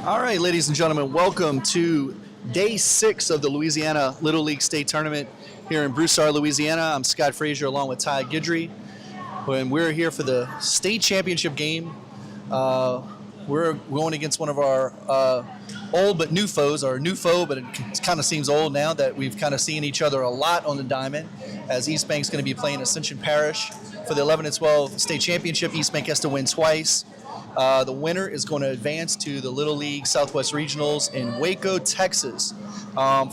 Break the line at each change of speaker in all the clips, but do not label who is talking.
All right, ladies and gentlemen, welcome to day 6 of the Louisiana Little League State Tournament here in Broussard, Louisiana. I'm Scott Frazier along with Ty Guidry, and we're here for the state championship game. We're going against one of our old but new foes, or new foe, but it kind of seems old now that we've kind of seen each other a lot on the diamond, as Eastbank's going to be playing Ascension Parish for the 11 and 12 state championship. Eastbank has to win twice. The winner is going to advance to the Little League Southwest Regionals in Waco, Texas.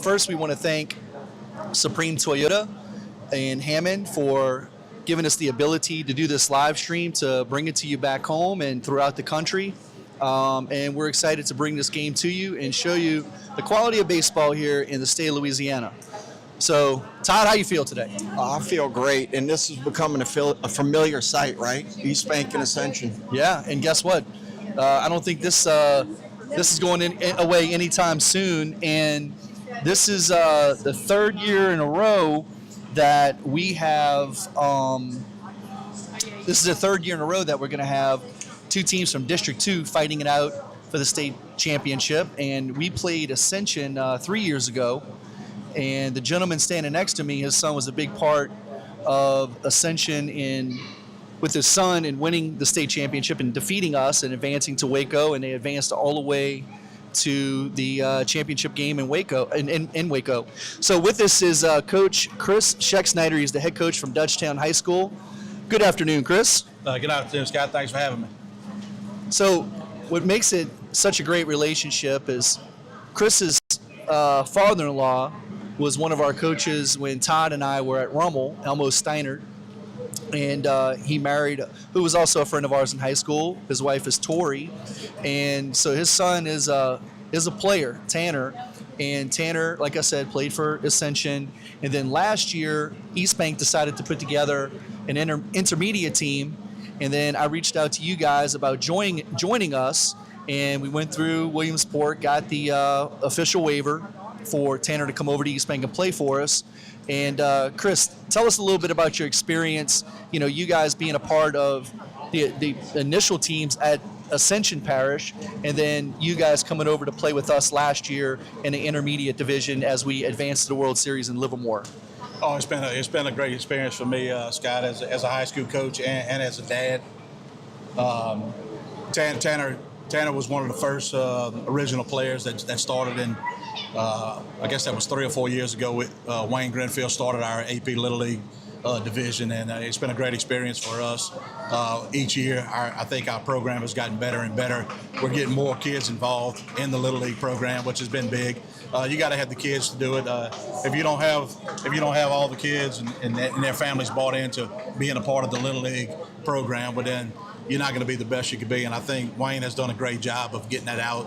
First, we want to thank Supreme Toyota in Hammond for giving us the ability to do this live stream, to bring it to you back home and throughout the country. And we're excited to bring this game to you and show you the quality of baseball here in the state of Louisiana. So, Todd, how you feel today?
I feel great, and this is becoming a familiar sight, right? Eastbank and Ascension.
Yeah, and guess what? I don't think this is going away anytime soon, and this is the third year in a row that we have. This is the third year in a row that we're going to have two teams from District 2 fighting it out for the state championship, and we played Ascension 3 years ago. And the gentleman standing next to me, his son was a big part of Ascension with his son in winning the state championship and defeating us and advancing to Waco. And they advanced all the way to the championship game in Waco. In Waco. So with us is Coach Chris Scheck-Snyder. He's the head coach from Dutchtown High School. Good afternoon, Chris.
Good afternoon, Scott. Thanks for having me.
So what makes it such a great relationship is Chris's father-in-law was one of our coaches when Todd and I were at Rummel, Elmo Steiner, and he married, who was also a friend of ours in high school. His wife is Tori, and so his son is a player, Tanner, and Tanner, like I said, played for Ascension, and then last year Eastbank decided to put together an intermediate team, and then I reached out to you guys about joining us, and we went through Williamsport, got the official waiver for Tanner to come over to Eastbank and play for us. And Chris, tell us a little bit about your experience, you guys being a part of the initial teams at Ascension Parish, and then you guys coming over to play with us last year in the intermediate division as we advanced to the World Series in Livermore.
Oh, it's been a great experience for me, Scott, as a high school coach and as a dad. Tanner was one of the first original players that started in, I guess that was 3 or 4 years ago. With Wayne Grenfield started our AP Little League division, and it's been a great experience for us. Each year, I think our program has gotten better and better. We're getting more kids involved in the Little League program, which has been big. You got to have the kids to do it. If you don't have all the kids and their families bought into being a part of the Little League program, but then you're not going to be the best you could be. And I think Wayne has done a great job of getting that out,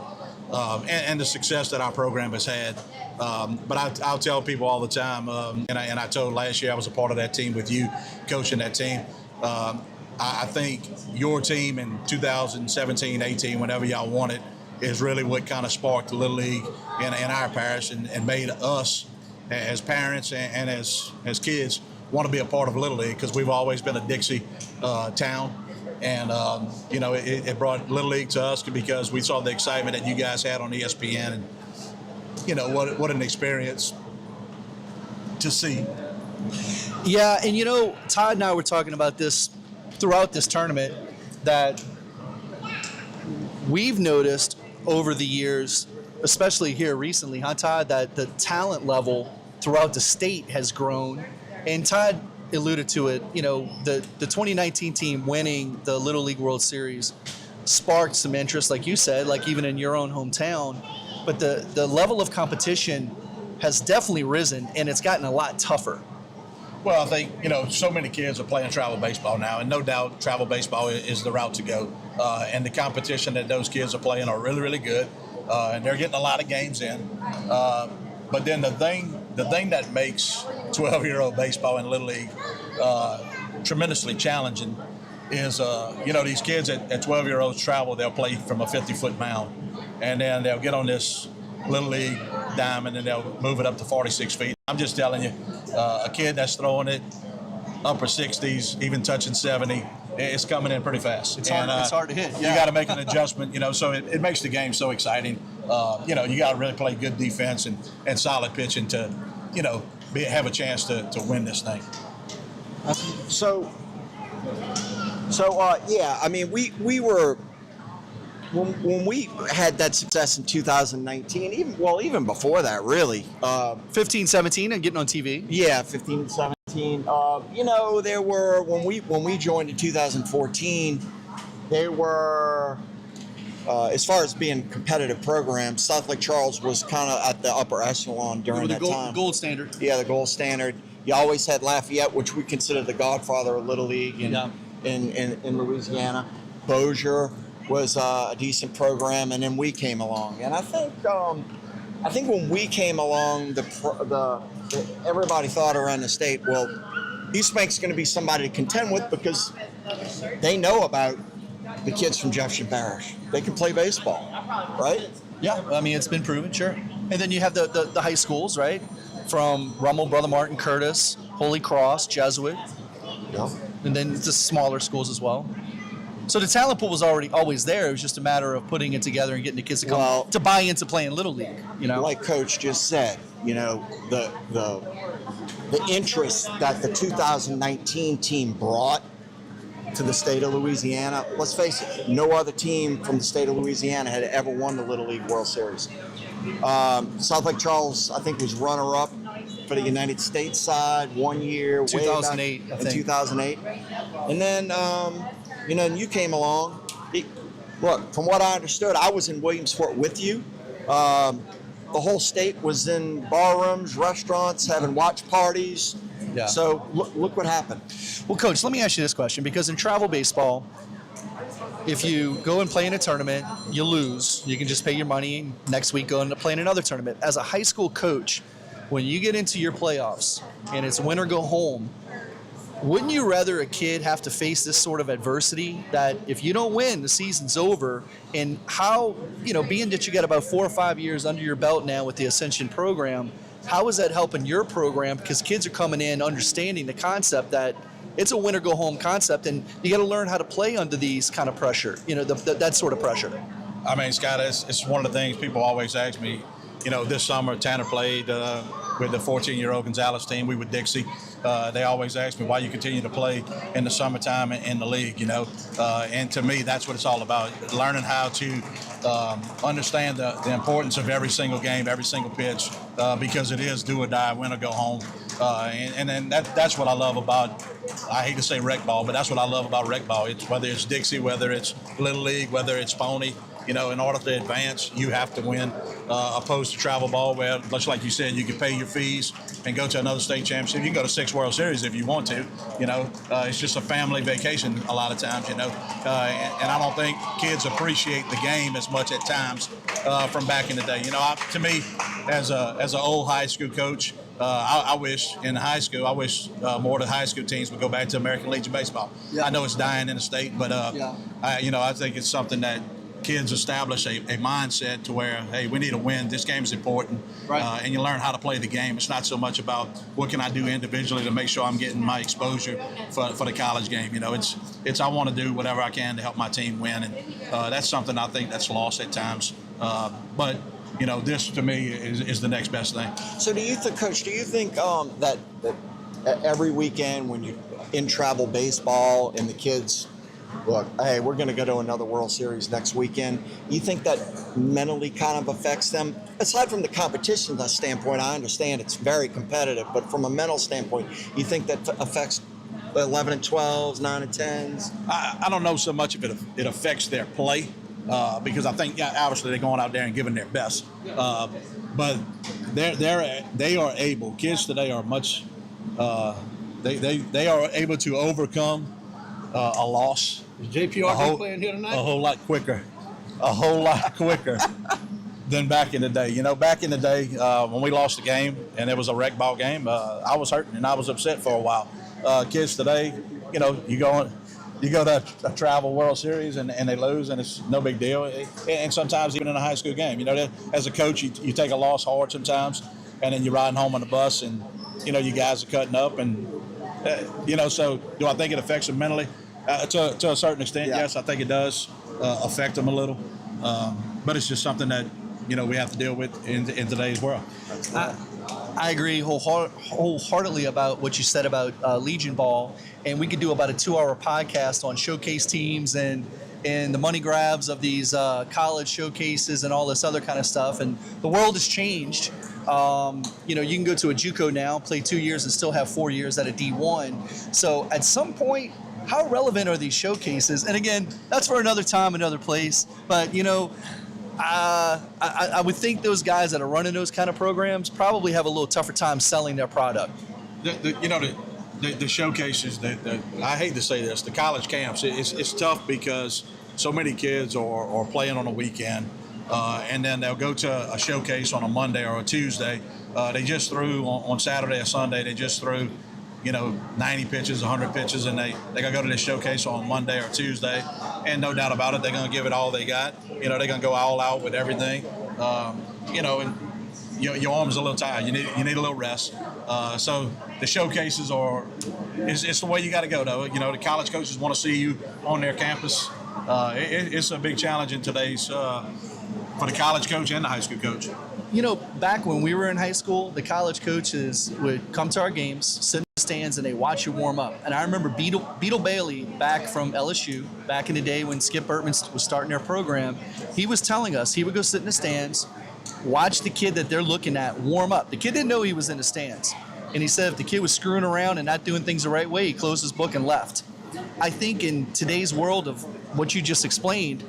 and the success that our program has had. But I'll tell people all the time, and I told last year I was a part of that team with you, coaching that team. I think your team in 2017, 18, whenever y'all won it, is really what kind of sparked the Little League in our parish and made us as parents and as kids want to be a part of Little League, because we've always been a Dixie town. And, it brought Little League to us because we saw the excitement that you guys had on ESPN. And, what an experience to see.
Yeah, and, Todd and I were talking about this throughout this tournament, that we've noticed over the years, especially here recently, Todd, that the talent level throughout the state has grown. And Todd alluded to it, the 2019 team winning the Little League World Series sparked some interest, like you said, like even in your own hometown. But the level of competition has definitely risen, and it's gotten a lot tougher.
Well, I think, so many kids are playing travel baseball now, and no doubt travel baseball is the route to go. And the competition that those kids are playing are really, really good, and they're getting a lot of games in. But then the thing that makes 12-year-old baseball in Little League tremendously challenging is, these kids at 12-year-olds travel, they'll play from a 50-foot mound, and then they'll get on this Little League diamond and they'll move it up to 46 feet. I'm just telling you, a kid that's throwing it upper 60s, even touching 70, it's coming in pretty fast.
It's hard to hit.
You got to make an adjustment, so it makes the game so exciting. You got to really play good defense and solid pitching to, have a chance to win this thing.
So yeah, I mean, we were when we had that success in 2019, even before that, really.
15, 17, and getting on TV.
Yeah, 15, 17. There were when we joined in 2014, there were. As far as being competitive programs, South Lake Charles was kind of at the upper echelon during that time.
Gold standard.
Yeah, the gold standard. You always had Lafayette, which we consider the godfather of Little League in Louisiana. Bossier was a decent program, and then we came along. And I think when we came along, everybody thought around the state, well, Eastbank's going to be somebody to contend with because they know about the kids from Jefferson Parish. They can play baseball, right?
Yeah, I mean, it's been proven, sure. And then you have the high schools, right? From Rummel, Brother Martin, Curtis, Holy Cross, Jesuit.
Yeah.
And then the smaller schools as well. So the talent pool was always there. It was just a matter of putting it together and getting the kids to come to buy into playing Little League,
Like Coach just said, the interest that the 2019 team brought to the state of Louisiana. Let's face it, no other team from the state of Louisiana had ever won the Little League World Series. South Lake Charles, I think, was runner-up for the United States side 1 year.
2008,
I think. In 2008. And then, you came along. Look, from what I understood, I was in Williamsport with you. The whole state was in barrooms, restaurants, having watch parties.
Yeah.
So look what happened.
Well, Coach, let me ask you this question, because in travel baseball, if you go and play in a tournament, you lose. You can just pay your money and next week go and play in another tournament. As a high school coach, when you get into your playoffs and it's win or go home, wouldn't you rather a kid have to face this sort of adversity that if you don't win, the season's over? And how, being that you got about 4 or 5 years under your belt now with the Ascension program, how is that helping your program? Because kids are coming in understanding the concept that it's a win or go home concept, and you got to learn how to play under these kind of pressure, that sort of pressure.
I mean, Scott, it's one of the things people always ask me. This summer Tanner played with the 14-year-old Gonzalez team. We with Dixie. They always ask me why you continue to play in the summertime in the league, and to me, that's what it's all about, learning how to understand the importance of every single game, every single pitch, because it is do or die, win or go home. And then that's what I love about, I hate to say rec ball, but that's what I love about rec ball. It's whether it's Dixie, whether it's Little League, whether it's Pony. In order to advance, you have to win, opposed to travel ball, where, much like you said, you can pay your fees and go to another state championship. You can go to 6 World Series if you want to. It's just a family vacation a lot of times, and I don't think kids appreciate the game as much at times from back in the day. To me, as an old high school coach, I wish in high school, more of the high school teams would go back to American Legion Baseball. Yeah. I know it's dying in the state, but I think it's something that kids establish a mindset to where, hey, we need to win. This game is important, right. And you learn how to play the game. It's not so much about what can I do individually to make sure I'm getting my exposure for the college game. It's I want to do whatever I can to help my team win, and that's something I think that's lost at times. But this to me is the next best thing.
So do you think, Coach, that every weekend when you're in travel baseball and the kids, look, hey, we're going to go to another World Series next weekend, you think that mentally kind of affects them? Aside from the competition standpoint, I understand it's very competitive, but from a mental standpoint, you think that affects 11 and 12s, 9 and 10s?
I don't know so much if it affects their play, because I think, obviously they're going out there and giving their best. But they are able, kids today are much, they are able to overcome a loss.
Is JPR playing here tonight?
A whole lot quicker than back in the day. Back in the day when we lost the game and it was a rec ball game, I was hurting and I was upset for a while. Kids today, you go to a travel World Series and they lose and it's no big deal. And sometimes even in a high school game, as a coach, you take a loss hard sometimes, and then you're riding home on the bus and you guys are cutting up and so do I think it affects them mentally? To a certain extent,
Yeah.
yes, I think it does affect them a little. But it's just something that, we have to deal with in today's world.
I agree wholeheartedly about what you said about Legion Ball, and we could do about a 2-hour podcast on showcase teams and the money grabs of these college showcases and all this other kind of stuff. And the world has changed. You can go to a JUCO now, play 2 years, and still have 4 years at a D1. So at some point, how relevant are these showcases? And again, that's for another time, another place. But I would think those guys that are running those kind of programs probably have a little tougher time selling their product.
The showcases, I hate to say this, the college camps, it's tough because so many kids are playing on a weekend, and then they'll go to a showcase on a Monday or a Tuesday. They just threw on Saturday or Sunday, they just threw 90 pitches, 100 pitches, and they got to go to this showcase on Monday or Tuesday, and no doubt about it, they're going to give it all they got. They're going to go all out with everything, and your arm's a little tired. You need a little rest. So the showcases it's the way you got to go, though. The college coaches want to see you on their campus. It's a big challenge in today's for the college coach and the high school coach.
Back when we were in high school, the college coaches would come to our games, sit in the stands, and they watch you warm up. And I remember Beetle Bailey, back from LSU, back in the day when Skip Bertman was starting their program, he was telling us he would go sit in the stands, watch the kid that they're looking at warm up. The kid didn't know he was in the stands. And he said if the kid was screwing around and not doing things the right way, he closed his book and left. I think in today's world of what you just explained,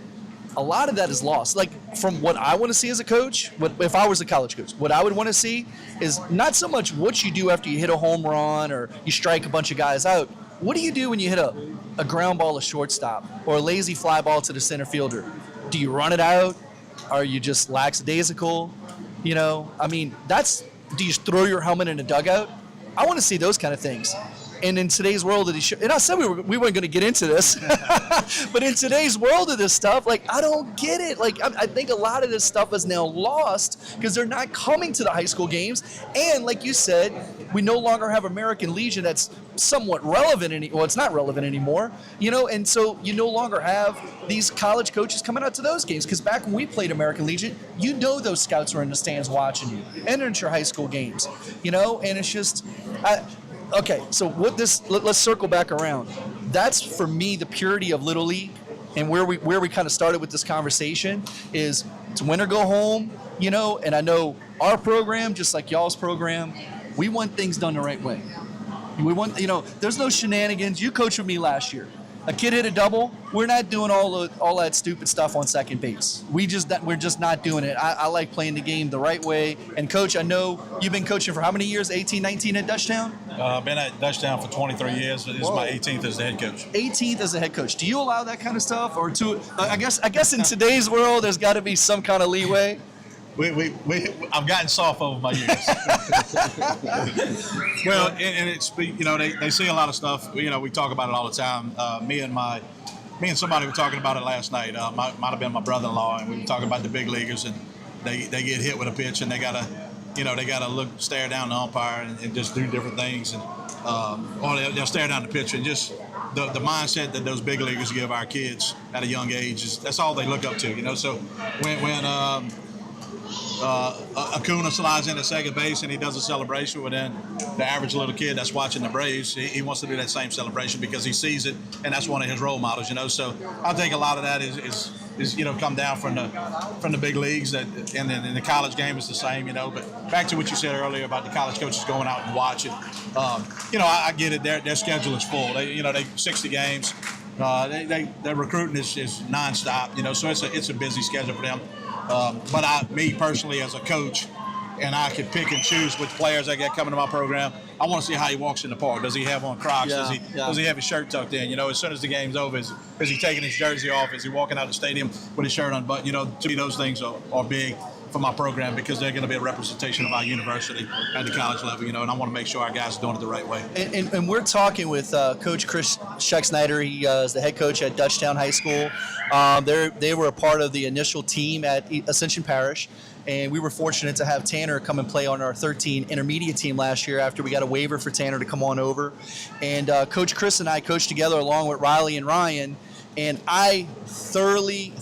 a lot of that is lost. Like, from what I want to see as a coach, if I was a college coach, what I would want to see is not so much what you do after you hit a home run or you strike a bunch of guys out. What do you do when you hit a ground ball to shortstop or a lazy fly ball to the center fielder? Do you run it out? Are you just lackadaisical? Do you throw your helmet in a dugout? I want to see those kind of things. And in today's world of these and I said we weren't going to get into this, but in today's world of this stuff, I don't get it. I think a lot of this stuff is now lost because they're not coming to the high school games. And like you said, we no longer have American Legion that's somewhat relevant. It's not relevant anymore, and so you no longer have these college coaches coming out to those games. Because back when we played American Legion, those scouts were in the stands watching you and at your high school games, and it's just... Okay, so let's circle back around. That's, for me, the purity of Little League, and where we kind of started with this conversation is it's win or go home, and I know our program, just like y'all's program, we want things done the right way. We want, there's no shenanigans. You coached with me last year. A kid hit a double. We're not doing all that stupid stuff on second base. We're just not doing it. I like playing the game the right way. And Coach, I know you've been coaching for how many years? 18, 19 at Dutchtown?
I've been at Dutchtown for 23 years. This is my 18th as the head coach. 18th
as a head coach. Do you allow that kind of stuff, or I guess in today's world there's got to be some kind of leeway?
I've gotten soft over my years. Well, and it's, they see a lot of stuff. We talk about it all the time. Me and somebody were talking about it last night. Might have been my brother-in-law, and we were talking about the big leaguers, and they get hit with a pitch, and they gotta stare down the umpire and just do different things, and or they'll stare down the pitcher, and just the mindset that those big leaguers give our kids at a young age that's all they look up to. So when Acuna slides into second base and he does a celebration, well, then the average little kid that's watching the Braves, he wants to do that same celebration because he sees it, and that's one of his role models. So I think a lot of that is come down from the big leagues, and then the college game is the same. But back to what you said earlier about the college coaches going out and watching. I get it. Their schedule is full. They 60 games. Their recruiting is nonstop. So it's a busy schedule for them. But me personally as a coach, and I can pick and choose which players I get coming to my program. I want to see how he walks in the park. Does he have on Crocs? Does he have his shirt tucked in? As soon as the game's over, is he taking his jersey off? Is he walking out of the stadium with his shirt unbuttoned? To me, those things are big. for my program because they're going to be a representation of our university at the college level, and I want to make sure our guys are doing it the right way.
And we're talking with Coach Chris Scheck-Snyder. He is the head coach at Dutchtown High School. They were a part of the initial team at Ascension Parish, and we were fortunate to have Tanner come and play on our 13 intermediate team last year after we got a waiver for Tanner to come on over. And Coach Chris and I coached together along with Riley and Ryan, and I thoroughly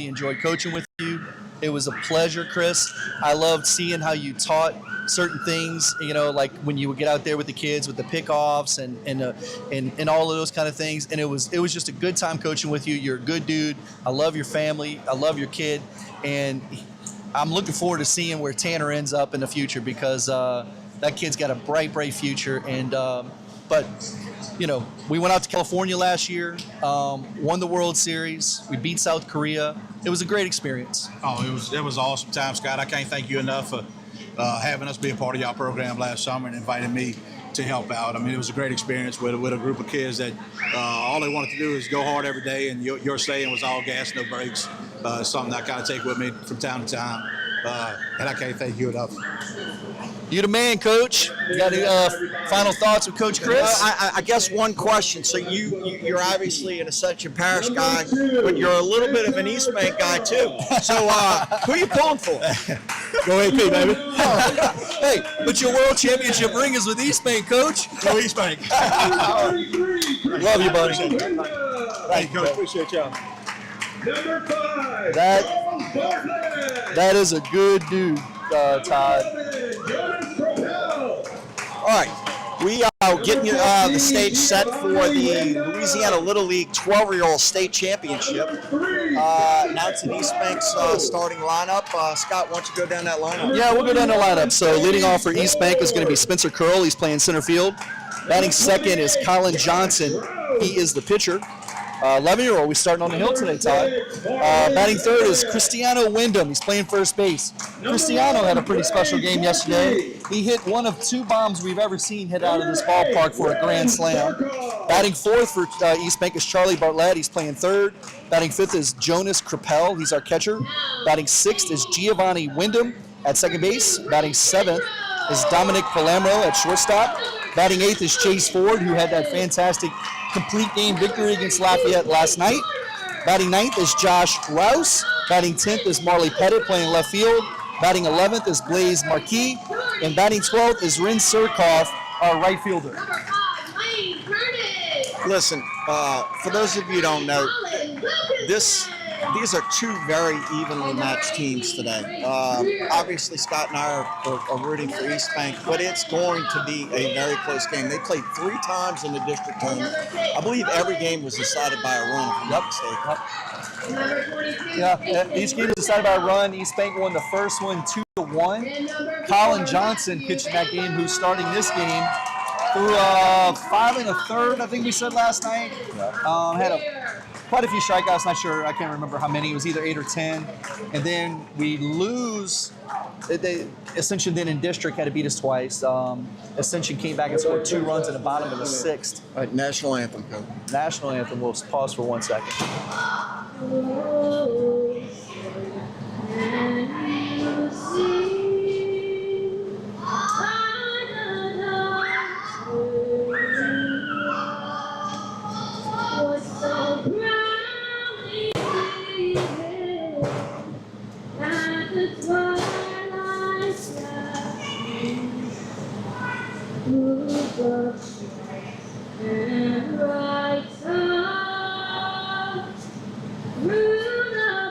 enjoyed coaching with you. It was a pleasure, Chris. I loved seeing how you taught certain things, like when you would get out there with the kids with the pickoffs and all of those kind of things. And it was just a good time coaching with you. You're a good dude. I love your family. I love your kid. And I'm looking forward to seeing where Tanner ends up in the future because that kid's got a bright future. And but we went out to California last year, won the World Series. We beat South Korea. It was a great experience.
Oh, it was an awesome time, Scott. I can't thank you enough for having us be a part of y'all program last summer and inviting me to help out. I mean, it was a great experience with a group of kids that all they wanted to do is go hard every day, and your saying was all gas, no brakes. Something I kind of take with me from time to time, and I can't thank you enough.
You the man, Coach. You got any final thoughts with Coach Chris?
I guess one question. So you're obviously an Ascension Parish guy, but you're a little bit of an Eastbank guy too. So who are you pulling for?
Go AP, baby.
Hey, but your world championship ring is with Eastbank, Coach.
Go Eastbank.
Love you, buddy.
Thank you, Coach. Appreciate y'all.
Number 5.
That is a good dude, Todd.
All right, we are getting the stage set for the Louisiana Little League 12-year-old state championship. Announcing Eastbank's starting lineup. Scott, why don't you go down that lineup?
Yeah, we'll go down the lineup. So leading off for Eastbank is going to be Spencer Curl. He's playing center field. Batting second is Colin Johnson. He is the pitcher. 11-year-old. We starting on the hill today, Todd. Batting third is Cristiano Wyndham. He's playing first base. Cristiano had a pretty special game yesterday. He hit one of 2 bombs we've ever seen hit out of this ballpark for a grand slam. Batting fourth for Eastbank is Charlie Bartlett. He's playing third. Batting fifth is Jonas Krapel. He's our catcher. Batting sixth is Giovanni Wyndham at second base. Batting seventh is Dominic Palamro at shortstop. Batting eighth is Chase Ford, who had that fantastic complete game victory against Lafayette last night. Batting ninth is Josh Rouse. Batting 10th is Marley Pettit playing left field. Batting 11th is Blaze Marquis. And batting 12th is Rin Surkoff, our right fielder.
Listen, for those of you who don't know, these are 2 very evenly matched teams today. Obviously, Scott and I are rooting for Eastbank, but it's going to be a very close game. They played 3 times in the district tournament. I believe every game was decided by a run, if I'm not mistaken.
Yeah, each game was decided by a run. Eastbank won the first one 2-1. Colin Johnson pitched in that game, who's starting this game. Threw 5 1/3, I think we said last night. Had quite a few strikeouts, not sure, I can't remember how many. It was either 8 or 10. And then we lose. Ascension then in district had to beat us twice. Ascension came back and scored 2 runs in the bottom of the 6th.
All right, national anthem, Coach.
National anthem. We'll pause for 1 second.
And right up through the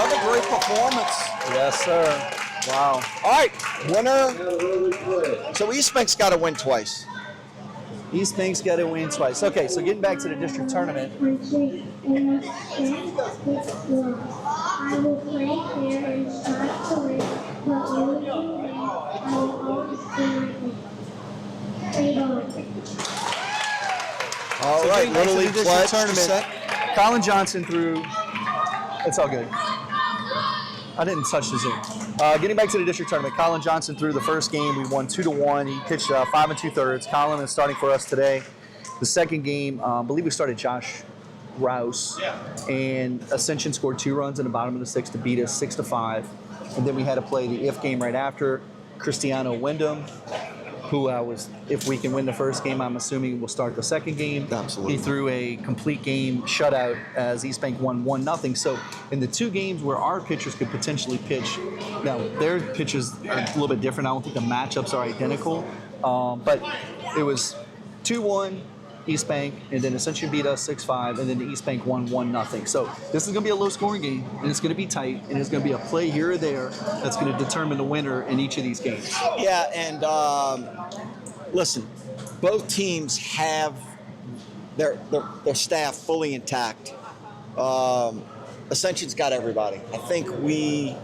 Another great performance.
Yes, sir. Wow.
All right, winner. So Eastbank's got to win twice.
Eastbank's got to win twice. Okay, so getting back to the district tournament.
I will play fair and strive to win, but when we win, I will always do my best. Play on.
All
So
right,
getting back to
Little
the
League
district
pledge
tournament.
set.
Colin Johnson threw. It's all good. I didn't touch the Zoom. Getting back to the district tournament, Colin Johnson threw the first game. We won 2-1. He pitched 5 2/3. Colin is starting for us today. The second game, I believe we started Josh Rouse, and Ascension scored 2 runs in the bottom of the 6th to beat us 6-5. And then we had to play the if game right after. Cristiano Wyndham, who if we can win the first game, I'm assuming we'll start the second game.
Absolutely.
He threw a complete game shutout as Eastbank won 1-0. So in the 2 games where our pitchers could potentially pitch, now their pitches are a little bit different. I don't think the matchups are identical, but it was 2-1 Eastbank, and then Ascension beat us 6-5, and then the Eastbank won 1-0. So this is going to be a low-scoring game, and it's going to be tight, and it's going to be a play here or there that's going to determine the winner in each of these games.
Yeah, and listen, both teams have their staff fully intact. Ascension's got everybody. I think we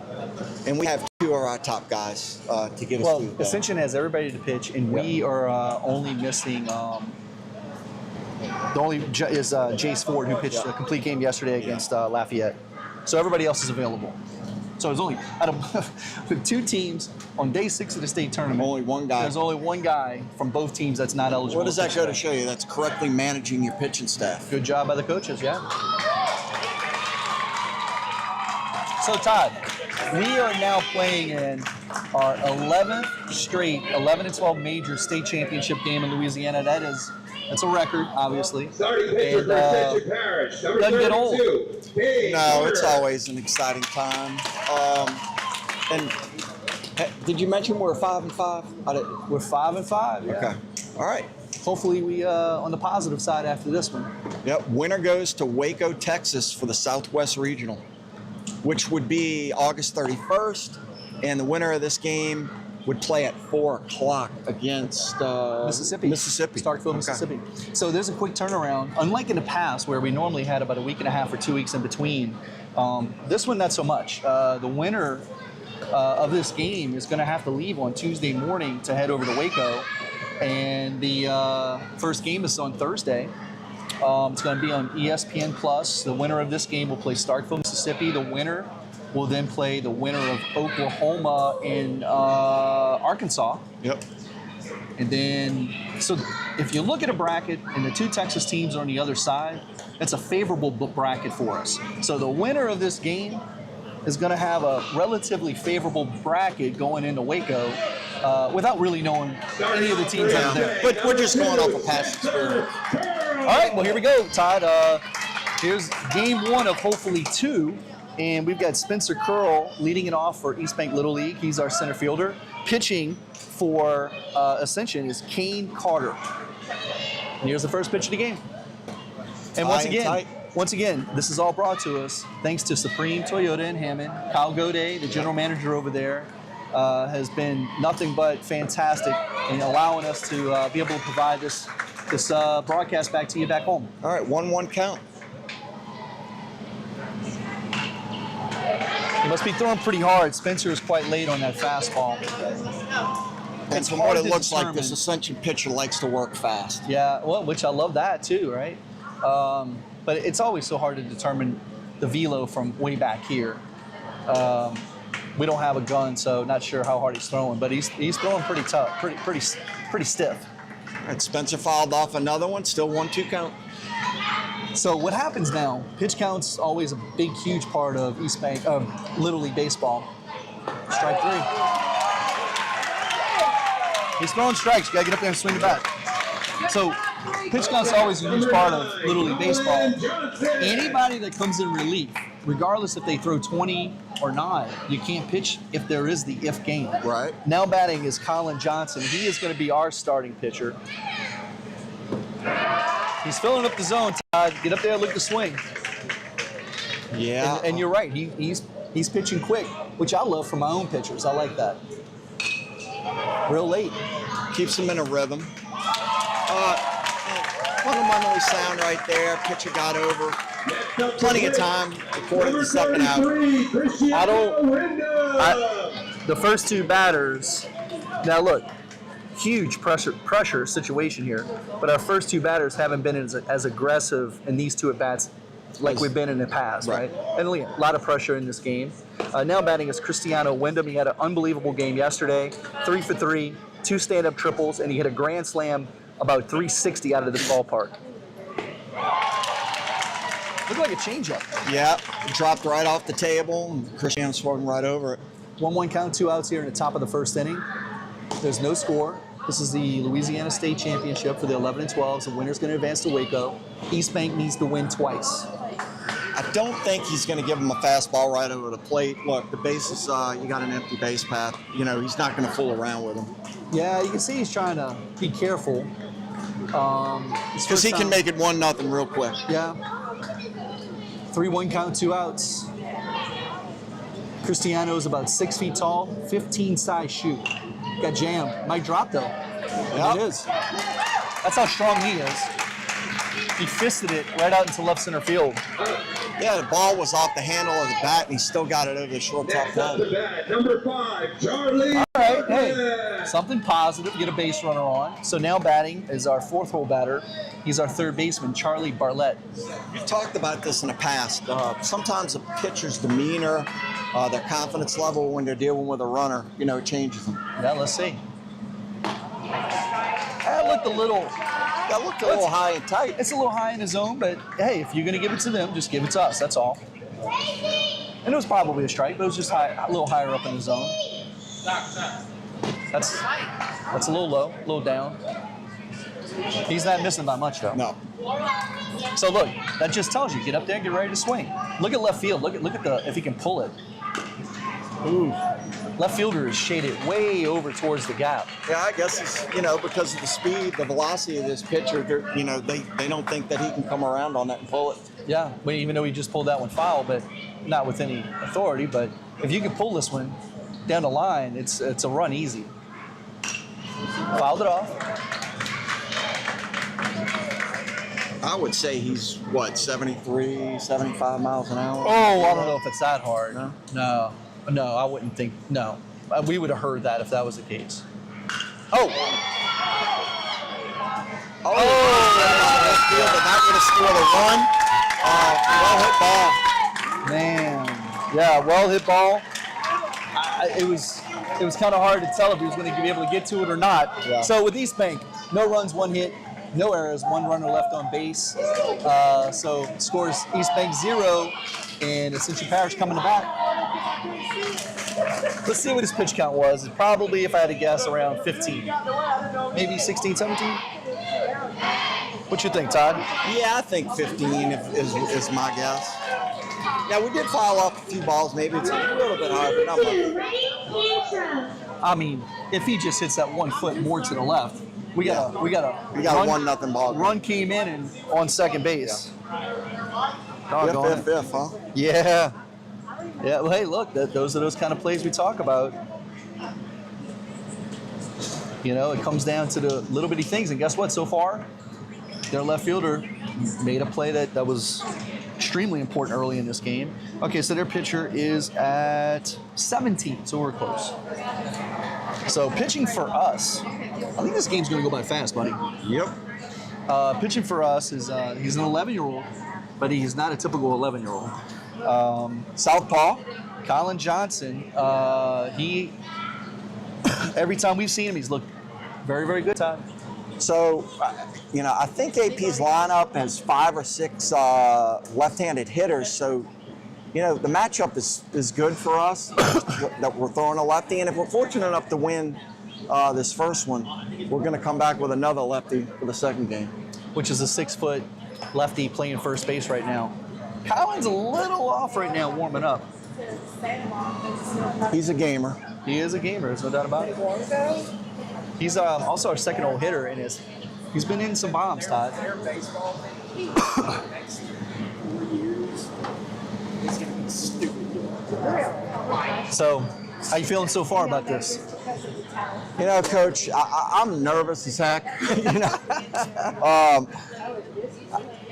have 2 of our top guys to give us
Well,
2.
Ascension has everybody to pitch, and we are only missing. The only is Jace Ford, who pitched a complete game yesterday against Lafayette. So everybody else is available. So there's only out of with 2 teams on day 6 of the state tournament.
Only one guy.
There's only one guy from both teams that's not eligible.
What does that
pitch
go to
today.
show you? That's correctly managing your pitching staff.
Good job by the coaches, yeah. So Todd, we are now playing in our 11th straight 11-12 major state championship game in Louisiana. That's a record, obviously.
Starting pitcher
And,
for Ascension Parish, number
doesn't get old.
32. Dave
No, it's
Porter.
always an exciting time. And did you mention we're 5-5?
We're 5-5. Yeah.
Okay. All right.
Hopefully we on the positive side after this one.
Yep. Winner goes to Waco, Texas for the Southwest Regional, which would be August 31st. And the winner of this game would play at 4 o'clock against
Mississippi. Starkville,
Okay.
Mississippi. So there's a quick turnaround. Unlike in the past where we normally had about a week and a half or 2 weeks in between, this one not so much. The winner of this game is going to have to leave on Tuesday morning to head over to Waco. And the first game is on Thursday. It's going to be on ESPN Plus. The winner of this game will play Starkville, Mississippi. The winner will then play the winner of Oklahoma and Arkansas.
Yep.
And then, so if you look at a bracket and the 2 Texas teams are on the other side, it's a favorable bracket for us. So the winner of this game is going to have a relatively favorable bracket going into Waco without really knowing any of the teams that are there.
But we're just going off of past experience.
All right, well, here we go, Todd. Here's game 1 of hopefully 2. And we've got Spencer Curl leading it off for Eastbank Little League. He's our center fielder. Pitching for Ascension is Kane Carter. And here's the first pitch of the game. And once again, this is all brought to us thanks to Supreme Toyota in Hammond. Kyle Goday, the general manager over there, has been nothing but fantastic in allowing us to be able to provide this broadcast back to you back home.
All right, 1-1 count.
He must be throwing pretty hard. Spencer is quite late on that fastball.
And from what it looks like, this Ascension pitcher likes to work fast.
Yeah, well, which I love that too, right? But it's always so hard to determine the velo from way back here. We don't have a gun, so not sure how hard he's throwing, but he's throwing pretty tough, pretty stiff.
All right, Spencer fouled off another one, still 1-2 count.
So what happens now? Pitch count's always a big, huge part of Eastbank, Little League baseball. Strike 3. He's throwing strikes. You gotta get up there and swing the bat. So pitch count's always a huge part of Little League baseball. Anybody that comes in relief, regardless if they throw 20 or not, you can't pitch if there is the if game.
Right.
Now batting is Colin Johnson. He is going to be our starting pitcher. He's filling up the zone, Todd. Get up there and look the swing.
Yeah.
And you're right. He's He's pitching quick, which I love for my own pitchers. I like that. Real late.
Keeps him in a rhythm. Fundamentally sound right there. Pitcher got over. Plenty of time before the second out.
The first two batters. Now look, huge pressure situation here, but our first two batters haven't been as aggressive in these two at bats like we've been in the past, right? And a lot of pressure in this game. Now batting is Cristiano Wyndham. He had an unbelievable game yesterday. 3 for 3, 2 stand-up triples, and he hit a grand slam about 360 out of this ballpark. Looked like a changeup.
Yeah, dropped right off the table, and Cristiano swung right over it.
1-1 count, 2 outs here in the top of the first inning. There's no score. This is the Louisiana State Championship for the 11 and 12s. The winner's going to advance to Waco. Eastbank needs to win twice.
I don't think he's going to give him a fastball right over the plate. Look, the bases, you got an empty base path. You know, he's not going to fool around with him.
Yeah, you can see he's trying to be careful.
Because he can make it 1-0 real quick.
Yeah. 3-1 count, 2 outs. Cristiano is about 6 feet tall, 15 size shoot. Got jammed. Might drop though.
Yep.
It is. That's how strong he is. He fisted it right out into left center field.
Yeah, the ball was off the handle of the bat, and he still got it over the shortstop
Next up
head.
to bat, number 5, Charlie.
All right, hey, something positive. Get a base runner on. So now batting is our 4th hole batter. He's our 3rd baseman, Charlie Bartlett.
We've talked about this in the past. Sometimes a pitcher's demeanor, their confidence level when they're dealing with a runner, you know, changes them.
Yeah, let's see. That looked a little
high and tight.
It's a little high in the zone, but hey, if you're going to give it to them, just give it to us. That's all. And it was probably a strike, but it was just a little higher up in the zone. That's a little low, a little down. He's not missing by much, though.
No.
So look, that just tells you, get up there and get ready to swing. Look at left field. Look at the if he can pull it. Ooh. Left fielder is shaded way over towards the gap.
Yeah, I guess it's, you know, because of the speed, the velocity of this pitcher, you know, they don't think that he can come around on that and pull it.
Yeah, well, even though he just pulled that one foul, but not with any authority. But if you can pull this one down the line, it's a run easy. Fouled it off.
I would say he's, 73, 75 miles an hour?
Oh, I don't know if it's that hard.
No?
No, I wouldn't think. No, we would have heard that if that was the case. Oh!
That would have scored a run. Well hit ball.
Man, yeah, well hit ball. It was kind of hard to tell if he was going to be able to get to it or not.
Yeah.
So with Eastbank, no runs, 1 hit, no errors, 1 runner left on base. So scores Eastbank 0, and Ascension Parish coming to bat. Let's see what his pitch count was. It's probably, if I had to guess, around 15. Maybe 16, 17? What you think, Todd?
Yeah, I think 15 is my guess. Yeah, we did foul off a few balls. Maybe it's a little bit hard, but not much.
I mean, if he just hits that 1 foot more to the left, we got a
a 1-0 ball.
Run came in and on second base.
Fifth, huh?
Yeah. Yeah, well, hey, look, those are those kind of plays we talk about. You know, it comes down to the little bitty things. And guess what? So far, their left fielder made a play that was extremely important early in this game. Okay, so their pitcher is at 17, so we're close. So pitching for us, I think this game's going to go by fast, buddy.
Yep.
Pitching for us is he's an 11-year-old, but he's not a typical 11-year-old. Southpaw, Colin Johnson. He every time we've seen him, he's looked very, very good. Todd.
So, you know, I think AP's lineup has 5 or 6 left-handed hitters. So, you know, the matchup is good for us that we're throwing a lefty. And if we're fortunate enough to win this first one, we're going to come back with another lefty for the second game.
Which is a 6-foot lefty playing first base right now. Colin's a little off right now, warming up.
He's a gamer.
He is a gamer, there's no doubt about it. He's also our second old hitter, and he's been in some bombs, Todd. So, how you feeling so far about this?
You know, Coach, I'm nervous as heck. You know,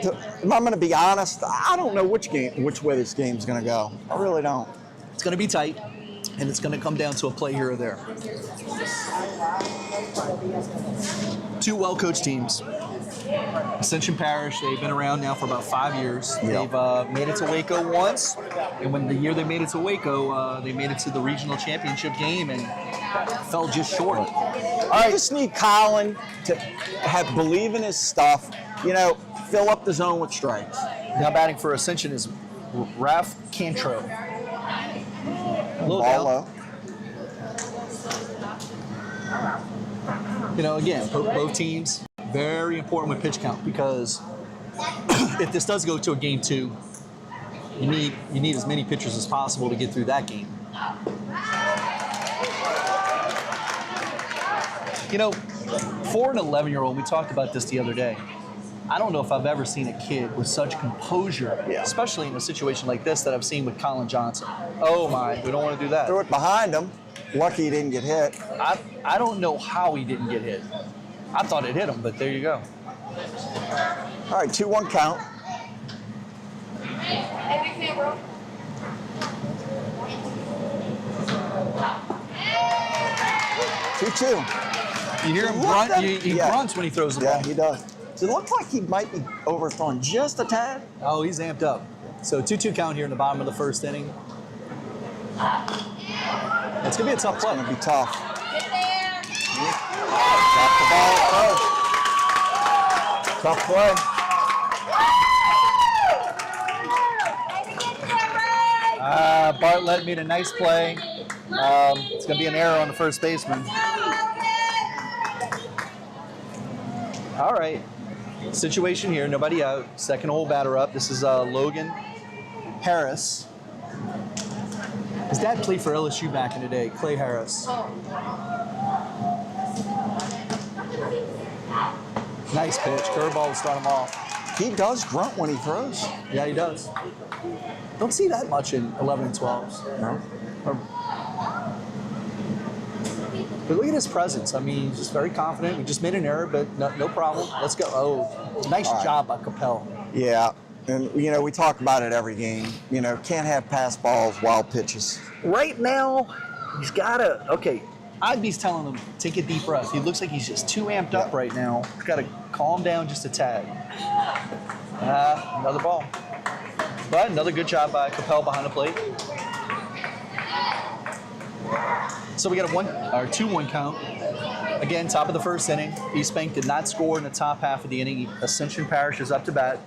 if I'm going to be honest, I don't know which way this game's going to go. I really don't.
It's going to be tight, and it's going to come down to a play here or there. Two well-coached teams. Ascension Parish, they've been around now for about 5 years.
Yeah.
They've made it to Waco once, and when the year they made it to Waco, they made it to the regional championship game and fell just short.
I just need Colin to believe in his stuff, you know, fill up the zone with strikes.
Now batting for Ascension is Raf Cantro.
Ball low.
You know, again, both teams, very important with pitch count because if this does go to a game 2, you need as many pitchers as possible to get through that game. You know, for an 11-year-old, we talked about this the other day. I don't know if I've ever seen a kid with such composure, especially in a situation like this that I've seen with Colin Johnson. Oh my, we don't want to do that.
Threw it behind him. Lucky he didn't get hit.
I don't know how he didn't get hit. I thought it hit him, but there you go.
All right, 2-1 count. Two.
You hear him grunt? He grunts when he throws the ball.
Yeah, he does. Does it look like he might be overthrown just a tad?
Oh, he's amped up. So 2-2 count here in the bottom of the first inning. It's going to be a tough play.
It's going to be tough.
Get there.
Drop the ball at first. Tough play.
Bartlett made a nice play. It's going to be an error on the first baseman. All right. Situation here, nobody out. Second hole batter up. This is Logan Harris. His dad played for LSU back in the day, Clay Harris. Nice pitch. Curveball will start him off.
He does grunt when he throws.
Yeah, he does. Don't see that much in 11 and 12s.
No.
But look at his presence. I mean, he's just very confident. We just made an error, but no problem. Let's go. Oh, nice job by Capel.
Yeah. And, you know, we talk about it every game. You know, can't have pass balls, wild pitches.
Right now, he's got to, okay, I'd telling him, take a deep breath. He looks like he's just too amped up right now. He's got to calm down just a tad. Another ball. But another good job by Capel behind the plate. So we got a 2-1 count. Again, top of the first inning. Eastbank did not score in the top half of the inning. Ascension Parish is up to bat.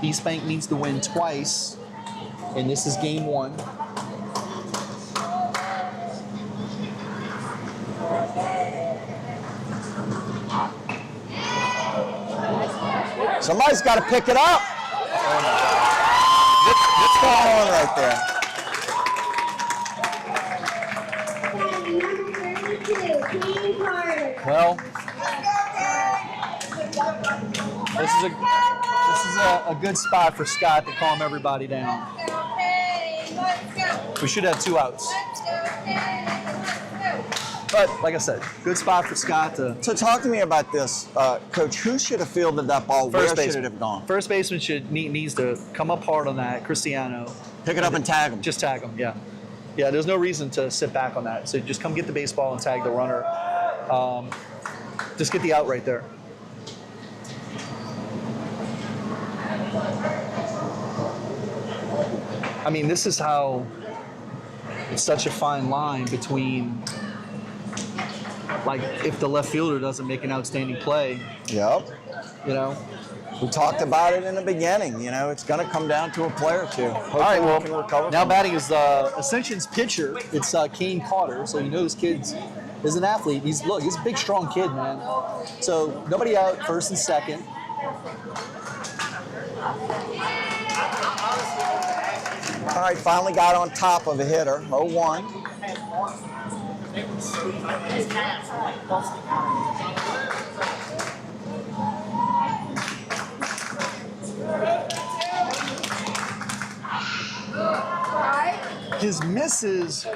Eastbank needs to win twice, and this is game 1.
Somebody's got to pick it up. What's going on right there?
Well, this is a good spot for Scott to calm everybody down. We should have 2 outs. But like I said, good spot for Scott to.
So talk to me about this, Coach. Who should have fielded that ball? Where should it have gone?
First baseman needs to come up hard on that. Cristiano.
Pick it up and tag him.
Just tag him. Yeah. Yeah. There's no reason to sit back on that. So just come get the baseball and tag the runner. Just get the out right there. I mean, this is how it's such a fine line between, like, if the left fielder doesn't make an outstanding play.
Yep.
You know?
We talked about it in the beginning. You know, it's going to come down to a play or two. Hopefully
All right, well,
we can recover
now
from
batting is Ascension's pitcher. It's Kane Carter. So you know this kid is an athlete. He's a big, strong kid, man. So nobody out, first and second.
All right, finally got on top of a hitter. 0-1.
his misses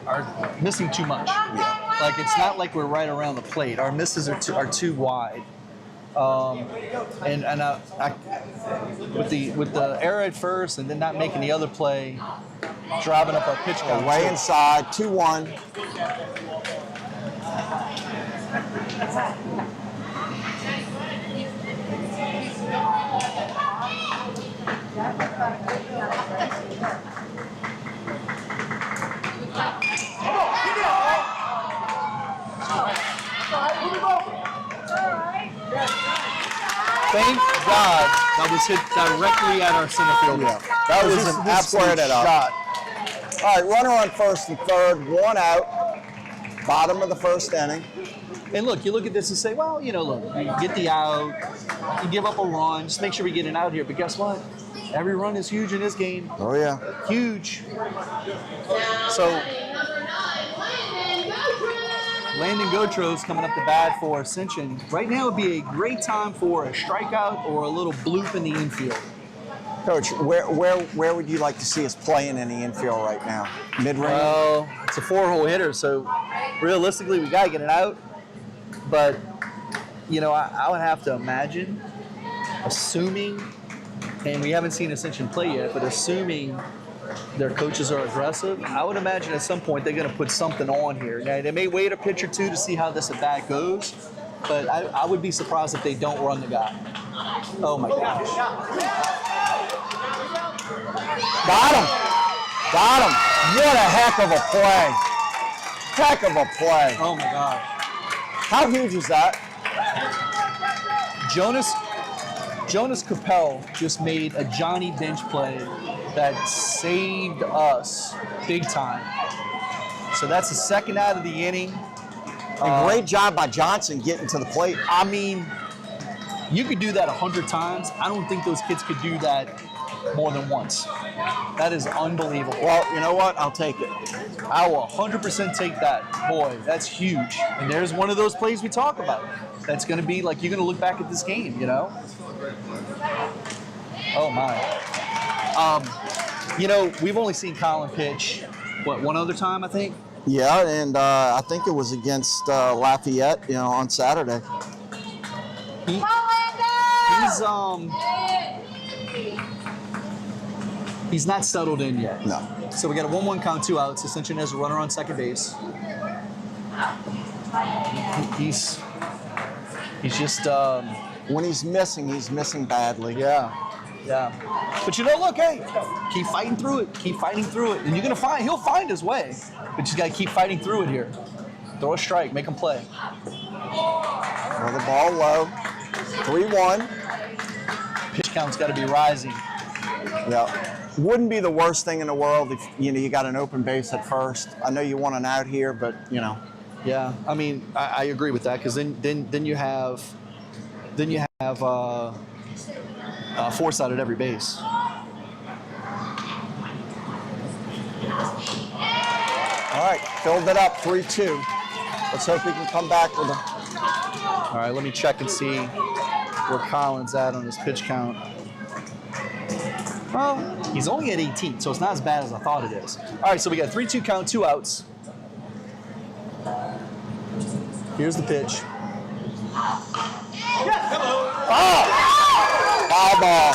are missing too much. Like it's not like we're right around the plate. Our misses are too wide. And I with the error at first and then not making the other play, driving up our pitch count.
Way inside, 2-1.
Thank God that was hit directly at our center field.
Yeah.
That was an absolute shot.
All right, runner on first and third, 1 out. Bottom of the first inning.
And look, you look at this and say, well, look, you get the out, you give up a run, just make sure we get an out here. But guess what? Every run is huge in this game.
Oh, yeah.
Huge. So, Landon Gotros coming up to bat for Ascension. Right now would be a great time for a strikeout or a little bloop in the infield.
Coach, where would you like to see us playing in the infield right now? Mid-range?
Well, it's a 4-hole hitter, so realistically, we got to get it out. But, I would have to imagine, assuming, and we haven't seen Ascension play yet, but assuming their coaches are aggressive, I would imagine at some point they're going to put something on here. Now, they may wait a pitch or two to see how this at-bat goes, but I would be surprised if they don't run the guy. Oh, my gosh.
Got him. What a heck of a play. Heck of a play.
Oh, my gosh.
How huge is that?
Jonas Capel just made a Johnny bench play that saved us big time. So that's the second out of the inning.
A great job by Johnson getting to the plate.
I mean, you could do that 100 times. I don't think those kids could do that more than once. That is unbelievable.
Well, you know what? I'll take it.
I will 100% take that. Boy, that's huge. And there's one of those plays we talk about. That's going to be like, you're going to look back at this game, Oh, my. We've only seen Colin pitch, one other time, I think?
Yeah, and I think it was against Lafayette, on Saturday.
He's not settled in yet.
No.
So we got a 1-1 count, 2 outs. Ascension has a runner on second base. He's just
When he's missing badly.
Yeah. But look, hey, keep fighting through it. And he'll find his way. But you just got to keep fighting through it here. Throw a strike, make him play.
Throw the ball low. 3-1.
Pitch count's got to be rising.
Yeah. Wouldn't be the worst thing in the world if, you got an open base at first. I know you want an out here, but,
Yeah, I mean, I agree with that because then you have force out at every base.
All right, filled it up, 3-2. Let's hope we can come back with a...
All right, let me check and see where Colin's at on his pitch count. Well, he's only at 18, so it's not as bad as I thought it is. All right, so we got 3-2 count, 2 outs. Here's the pitch.
Oh! Foul ball.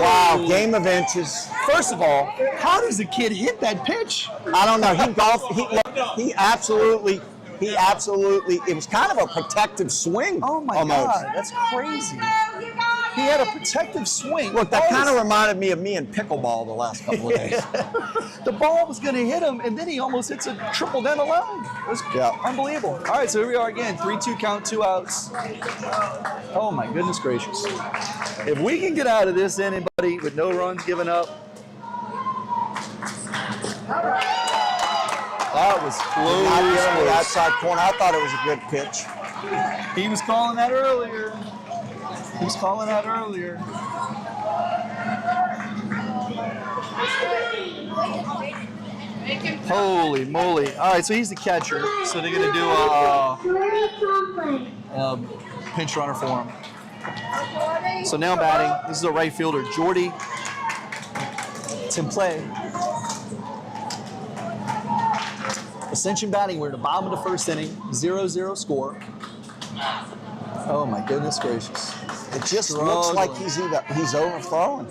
Wow, game of inches.
First of all, how does the kid hit that pitch?
I don't know. He absolutely, it was kind of a protective swing.
Oh my
almost.
God, that's crazy. He had a protective swing.
Look, that kind of reminded me of me in pickleball the last couple of days.
The ball was going to hit him, and then he almost hits a triple down the line. It was unbelievable. All right, so here we are again. 3-2 count, 2 outs. Oh, my goodness gracious. If we can get out of this inning, buddy, with no runs given up. That was close.
Not here in the outside corner. I thought it was a good pitch.
He was calling that earlier. Holy moly. All right, so he's the catcher. So they're going to do a pinch runner for him. So now batting. This is a right fielder, Jordy. It's in play. Ascension batting, we're at the bottom of the first inning, 0-0 score. Oh my goodness gracious.
It just looks like he's overthrowing.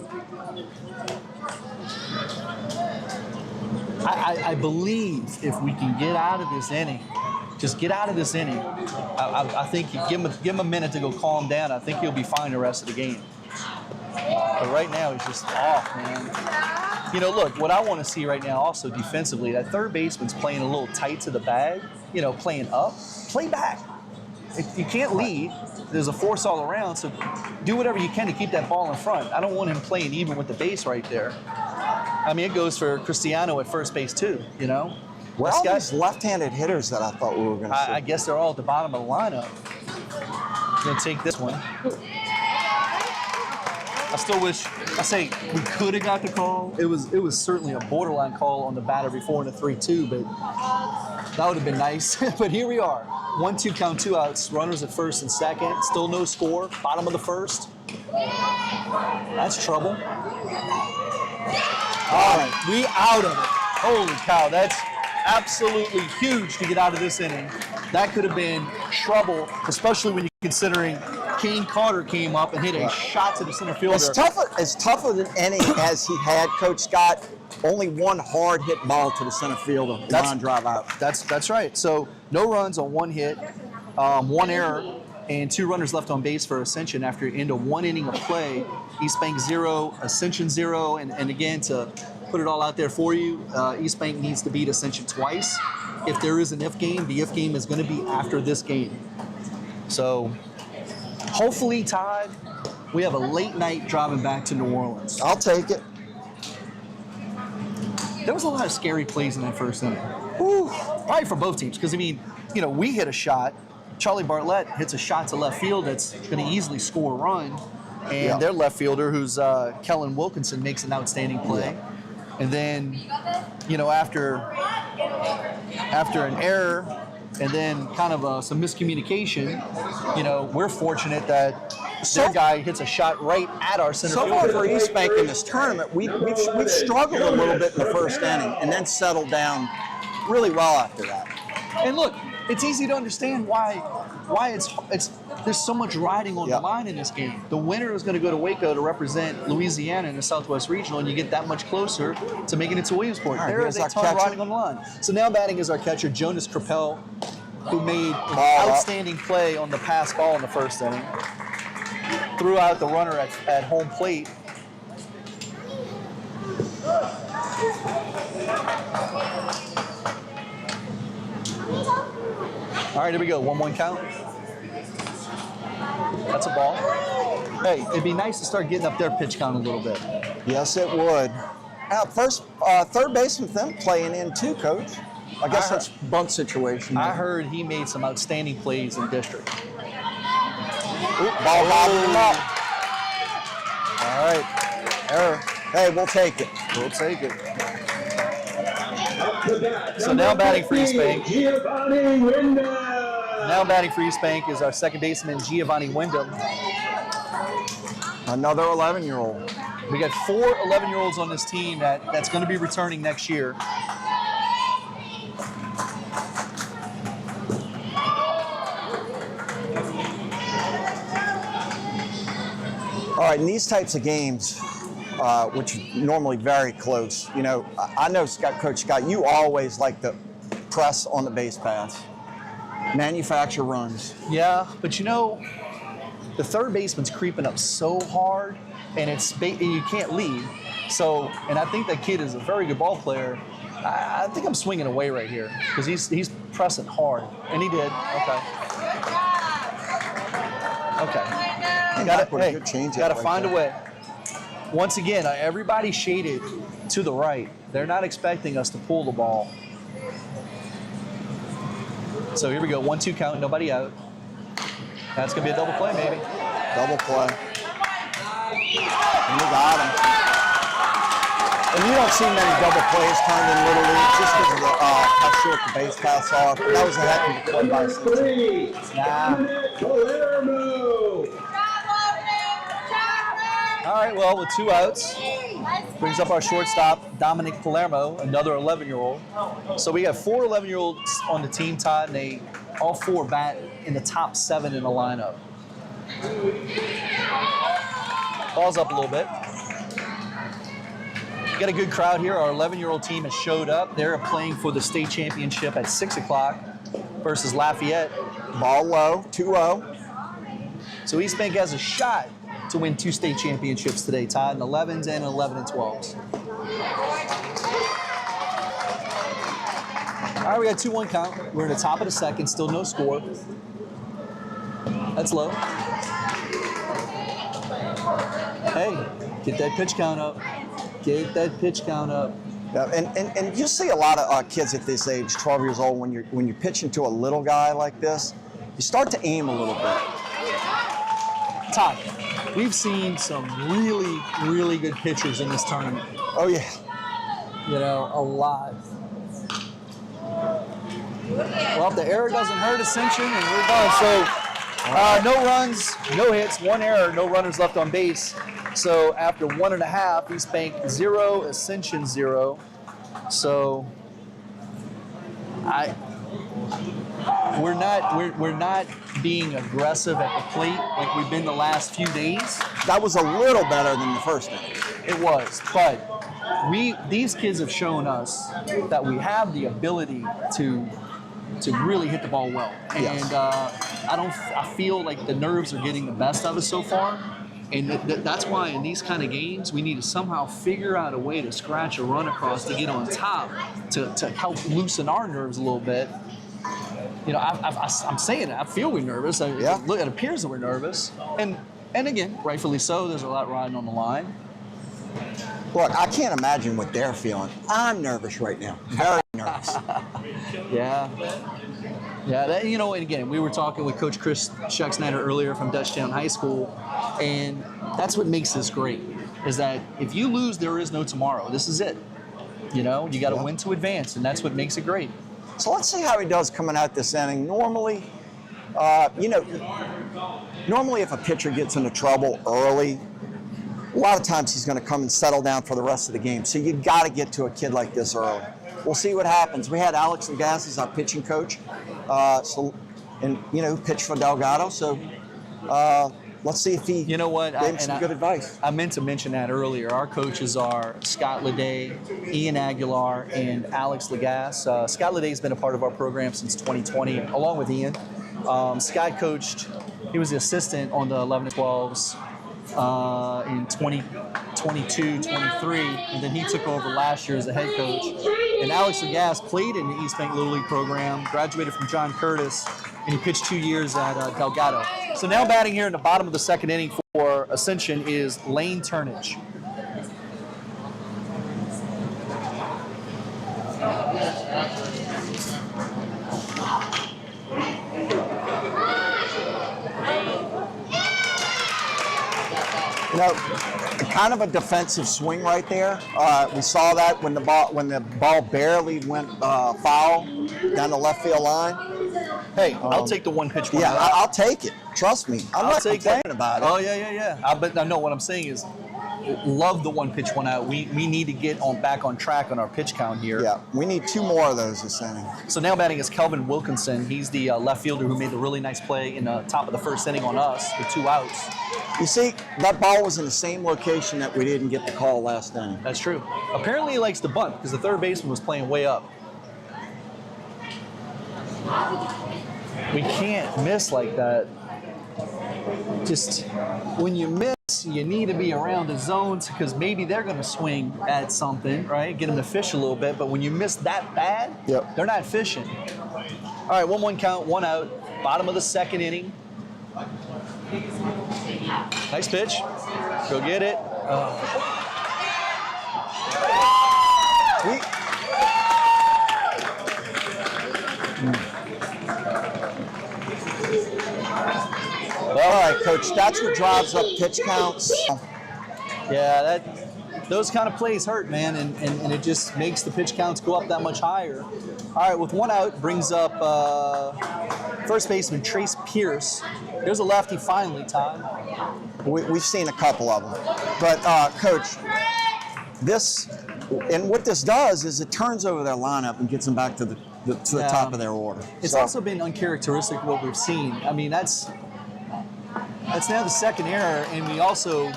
I believe if we can get out of this inning, just get out of this inning, I think you give him a minute to go calm down. I think he'll be fine the rest of the game. But right now, he's just off, man. You know, look, what I want to see right now also defensively, that third baseman's playing a little tight to the bag, you know, playing up. Play back. If you can't lead, there's a force all around, so do whatever you can to keep that ball in front. I don't want him playing even with the base right there. I mean, it goes for Cristiano at first base too, you know?
Well, all these left-handed hitters that I thought we were going to see.
I guess they're all at the bottom of the lineup. I'm going to take this one. I still wish, we could have got the call. It was certainly a borderline call on the batter before in the 3-2, but that would have been nice. But here we are. 1-2 count, 2 outs. Runners at first and second. Still no score. Bottom of the first. That's trouble. All right, we out of it. Holy cow, that's absolutely huge to get out of this inning. That could have been trouble, especially when you're considering Kane Carter came up and hit a shot to the center fielder.
As tough of an inning as he had, Coach Scott, only one hard hit ball to the center fielder, line drive out.
That's right. So no runs on one hit, one error, and 2 runners left on base for Ascension after into 1 inning of play. Eastbank 0, Ascension 0, and again, to put it all out there for you, Eastbank needs to beat Ascension twice. If there is an if game, the if game is going to be after this game. So hopefully, Todd, we have a late night driving back to New Orleans.
I'll take it.
There was a lot of scary plays in that first inning. Ooh, probably for both teams, because, I mean, you know, we hit a shot. Charlie Bartlett hits a shot to left field that's going to easily score a run. And their left fielder, who's Kellen Wilkinson, makes an outstanding play. And then, you know, after an error and then kind of some miscommunication, you know, we're fortunate that their guy hits a shot right at our center fielder.
So far for Eastbank in this tournament, we've struggled a little bit in the first inning and then settled down really well after that.
And look, it's easy to understand why it's there's so much riding on the line in this game. The winner is going to go to Waco to represent Louisiana in the Southwest Regional, and you get that much closer to making it to Williamsport.
Right,
there is a ton riding on the line. So now batting is our catcher, Jonas Krappel, who made an outstanding play on the pass ball in the first inning. Threw out the runner at home plate. All right, here we go. 1-1 count. That's a ball. Hey, it'd be nice to start getting up their pitch count a little bit.
Yes, it would. Now, third baseman with them playing in too, Coach. I guess that's bunt situation.
I heard he made some outstanding plays in district.
Ball hopping him up.
All right. Error.
Hey, we'll take it.
We'll take it. So now batting for Eastbank.
Giovanni Wyndham.
Now batting for Eastbank is our second baseman, Giovanni Wyndham.
Another 11-year-old.
We got 4 11-year-olds on this team that's going to be returning next year.
All right, in these types of games, which are normally very close, you know, I know Coach Scott, you always like to press on the base paths, manufacture runs.
Yeah, but you know, the third baseman's creeping up so hard, and you can't lead. So, and I think that kid is a very good ball player. I think I'm swinging away right here because he's pressing hard, and he did. Okay. Got to find a way. Once again, everybody shaded to the right. They're not expecting us to pull the ball. So here we go, 1-2 count, nobody out. That's gonna be a double play, maybe.
Double play. And we got him. And you don't see many double plays turned in Little League just because of how short the base paths are. That was a heck of a play by
Nah. All right, well, with 2 outs, brings up our shortstop, Dominic Palermo, another 11-year-old. So we got 4 11-year-olds on the team, Todd, and they all 4 bat in the top 7 in the lineup. Ball's up a little bit. Got a good crowd here. Our 11-year-old team has showed up. They're playing for the state championship at 6 o'clock versus Lafayette.
Ball low, 2-0.
So Eastbank has a shot to win 2 state championships today, Todd, in 11s and 11 and 12s. All right, we got 2-1 count. We're in the top of the second, still no score. That's low. Hey, get that pitch count up. Get that pitch count up.
Yeah, and you see a lot of kids at this age, 12 years old, when you're pitching to a little guy like this, you start to aim a little bit.
Todd, we've seen some really, really good pitchers in this tournament.
Oh, yeah.
You know, a lot. Well, if the error doesn't hurt, Ascension, and we're done. So, no runs, no hits, 1 error, no runners left on base. So after 1.5, Eastbank 0, Ascension 0. So we're not being aggressive at the plate like we've been the last few days.
That was a little better than the first inning.
It was, but these kids have shown us that we have the ability to really hit the ball well.
Yes.
And I feel like the nerves are getting the best of us so far. And that's why in these kind of games, we need to somehow figure out a way to scratch a run across to get on top to help loosen our nerves a little bit. You know, I'm saying it. I feel we're nervous. Look, it appears that we're nervous. And again, rightfully so. There's a lot riding on the line.
Look, I can't imagine what they're feeling. I'm nervous right now. Very nervous.
Yeah. Yeah, and again, we were talking with Coach Chris Schucksnyder earlier from Dutchtown High School, and that's what makes this great, is that if you lose, there is no tomorrow. This is it. You know, you got to win to advance, and that's what makes it great.
So let's see how he does coming out this inning. Normally, if a pitcher gets into trouble early, a lot of times he's going to come and settle down for the rest of the game. So you got to get to a kid like this early. We'll see what happens. We had Alex Lagasse as our pitching coach, pitched for Delgado. So let's see if he
gave
him some good advice.
I meant to mention that earlier. Our coaches are Scott Leday, Ian Aguilar, and Alex Lagasse. Scott Leday has been a part of our program since 2020, along with Ian. Scott coached, he was the assistant on the 11 and 12s in 2022, 23, and then he took over last year as the head coach. And Alex Lagasse played in the Eastbank Little League program, graduated from John Curtis, and he pitched 2 years at Delgado. So now batting here in the bottom of the second inning for Ascension is Lane Turnage.
Kind of a defensive swing right there. We saw that when the ball barely went foul down the left field line.
Hey, I'll take the 1 pitch.
Yeah, I'll take it. Trust me. I'm not complaining about it.
Oh yeah. But no, what I'm saying is, love the 1 pitch 1 out. We need to get back on track on our pitch count here.
Yeah, we need 2 more of those this inning.
So now batting is Kelvin Wilkinson. He's the left fielder who made the really nice play in the top of the first inning on us with 2 outs.
You see, that ball was in the same location that we didn't get the call last inning.
That's true. Apparently he likes to bunt because the third baseman was playing way up. We can't miss like that. Just when you miss, you need to be around the zones because maybe they're going to swing at something, right? Get them to fish a little bit. But when you miss that bad, they're not fishing. All right, 1-1 count, 1 out. Bottom of the second inning. Nice pitch. Go get it.
All right, Coach, that's what drives up pitch counts.
Yeah, those kind of plays hurt, man, and it just makes the pitch counts go up that much higher. All right, with 1 out, brings up first baseman Trace Pierce. Here's a lefty finally, Todd.
We've seen a couple of them. But, Coach, what this does is it turns over their lineup and gets them back to the top of their order.
It's also been uncharacteristic of what we've seen. I mean, that's now the second error, and we also,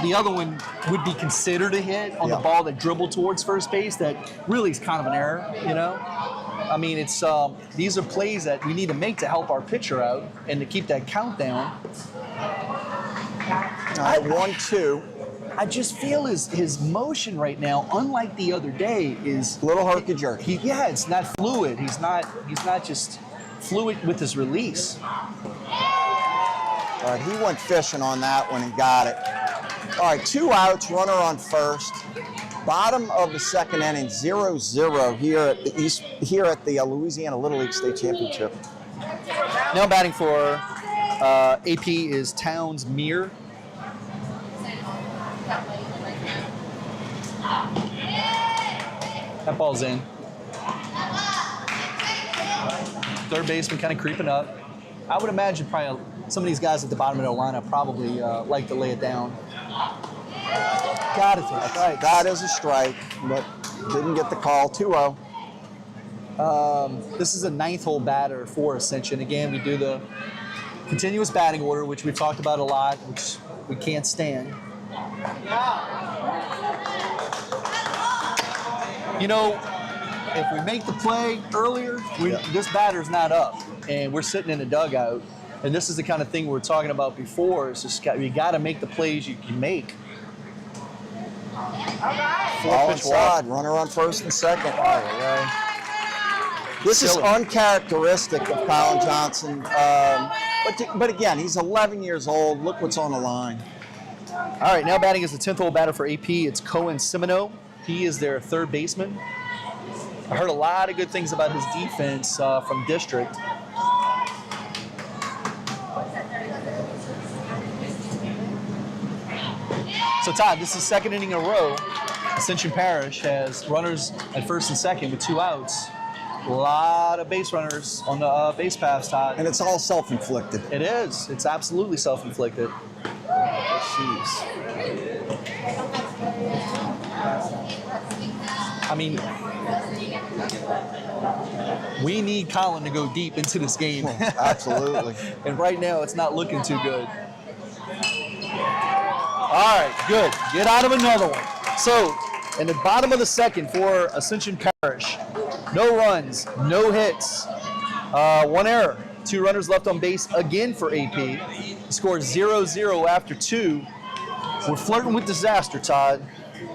the other one would be considered a hit on the ball that dribbled towards first base. That really is kind of an error, you know? I mean, it's these are plays that we need to make to help our pitcher out and to keep that count down.
All right, 1-2.
I just feel his motion right now, unlike the other day, is
A little herky-jerky.
it's not fluid. He's not just fluid with his release.
All right, he went fishing on that one and got it. All right, 2 outs, runner on first. Bottom of the second inning, 0-0 here at the Louisiana Little League State Championship.
Now batting for AP is Towns Meir. That ball's in. Third baseman kind of creeping up. I would imagine probably some of these guys at the bottom of their lineup probably like to lay it down. Got it. Right.
That is a strike, but didn't get the call. 2-0.
This is a 9th hole batter for Ascension. Again, we do the continuous batting order, which we've talked about a lot, which we can't stand. You know, if we make the play earlier, this batter's not up, and we're sitting in a dugout. And this is the kind of thing we were talking about before. It's just you got to make the plays you can make.
Ball inside, runner on first and second. This is uncharacteristic of Colin Johnson. But again, he's 11 years old. Look what's on the line.
All right, now batting is the 10th hole batter for AP. It's Cohen Semino. He is their third baseman. I heard a lot of good things about his defense from district. So Todd, this is second inning in a row. Ascension Parish has runners at first and second with 2 outs. A lot of base runners on the base paths, Todd.
And it's all self-inflicted.
It is. It's absolutely self-inflicted. Jeez. I mean, we need Colin to go deep into this game.
Absolutely.
And right now, it's not looking too good. All right, good. Get out of another one. So, in the bottom of the second for Ascension Parish, no runs, no hits, 1 error, 2 runners left on base again for AP. He scored 0-0 after 2. We're flirting with disaster, Todd.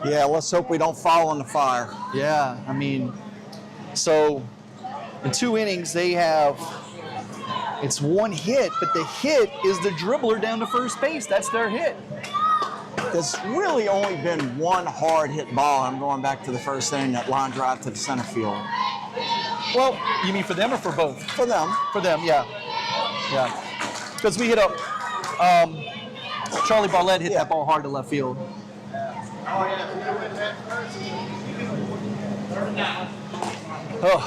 Yeah, let's hope we don't fall in the fire.
Yeah, I mean, so in 2 innings, they have, it's 1 hit, but the hit is the dribbler down to first base. That's their hit.
There's really only been 1 hard hit ball. I'm going back to the first inning, that line drive to the center field.
Well, you mean for them or for both?
For them.
For them, yeah. Yeah. Because we hit up, Charlie Barlett hit that ball hard to left field. Oh,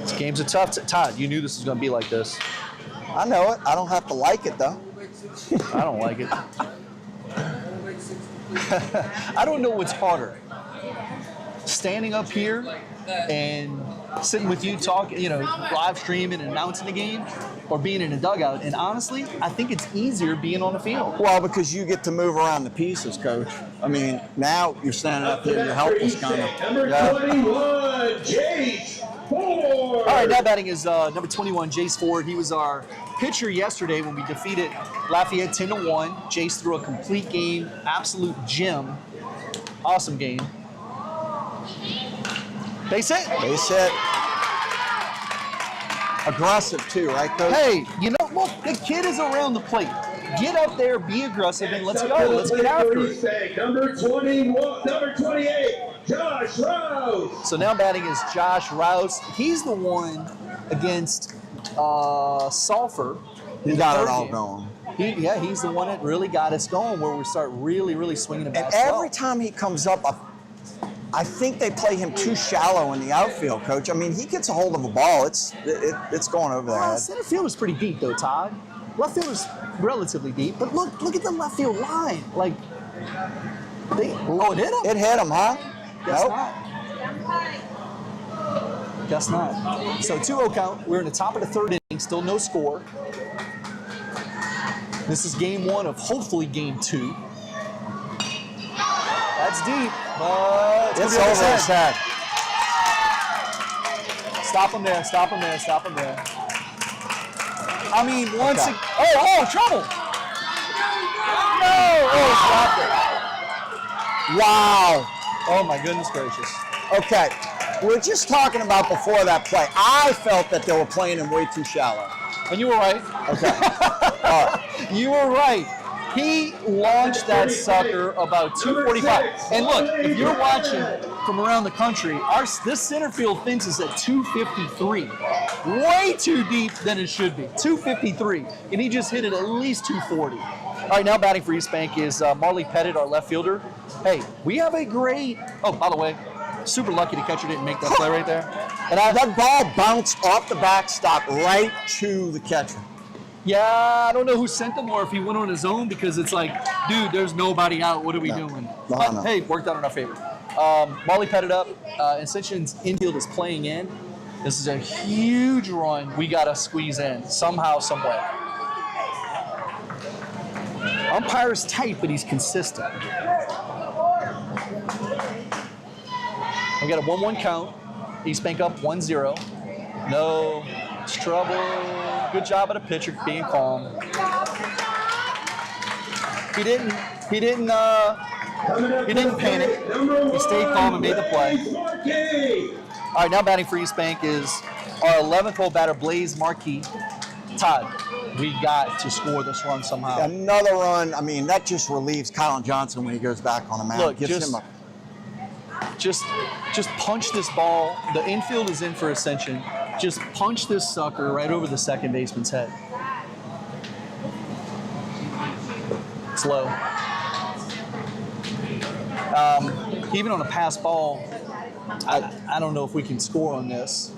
these games are tough. Todd, you knew this was going to be like this.
I know it. I don't have to like it, though.
I don't like it. I don't know what's harder. Standing up here and sitting with you talking, live streaming and announcing the game, or being in a dugout. And honestly, I think it's easier being on the field.
Well, because you get to move around the pieces, Coach. I mean, now you're standing up here and you're helpless, kind of.
Number 21, Jace Ford.
All right, now batting is number 21, Jace Ford. He was our pitcher yesterday when we defeated Lafayette 10-1. Jace threw a complete game, absolute gem. Awesome game. Base hit.
Base hit. Aggressive, too, right, Coach?
Hey, look, the kid is around the plate. Get up there, be aggressive, and let's go. Let's get after it.
Number 21, number 28, Josh Rouse.
So now batting is Josh Rouse. He's the one against Sulphur.
He got it all going.
He's the one that really got us going, where we start really, really swinging the bat.
And every time he comes up, I think they play him too shallow in the outfield, Coach. I mean, he gets a hold of a ball, it's going over there.
Center field is pretty deep, though, Todd. Left field is relatively deep. But look at the left field line. Like, it hit him.
It hit him, huh?
Guess
Nope.
not. Guess not. So 2-0 count. We're in the top of the third inning. Still no score. This is game one of hopefully game two. That's deep, but
It's over his head.
Stop him there. Stop him there. Stop him there. I mean, once again. Oh, trouble. No. Oh, dropped it.
Wow.
Oh, my goodness gracious.
Okay. We were just talking about before that play. I felt that they were playing him way too shallow.
And you were right.
Okay. All right.
You were right. He launched that sucker about 245. And look, if you're watching from around the country, this center field thinks it's at 253. Way too deep than it should be. 253. And he just hit it at least 240. All right, now batting for Eastbank is Marley Pettit, our left fielder. Hey, we have a great... Oh, by the way, super lucky the catcher didn't make that play right there.
And that ball bounced off the backstop right to the catcher.
Yeah, I don't know who sent him or if he went on his own because it's like, dude, there's nobody out. What are we doing? But, hey, worked out in our favor. Marley Pettit up. Ascension's infield is playing in. This is a huge run we got to squeeze in somehow, some way. Umpire's tight, but he's consistent. We got a 1-1 count. Eastbank up 1-0. No trouble. Good job of the pitcher being calm. He didn't panic. He stayed calm and made the play. All right, now batting for Eastbank is our 11th hole batter, Blaze Markey. Todd, we got to score this run somehow.
Another run. I mean, that just relieves Colin Johnson when he goes back on the mound.
Look,
Gives him a
just punch this ball. The infield is in for Ascension. Just punch this sucker right over the second baseman's head. It's low. Even on a pass ball, I don't know if we can score on this.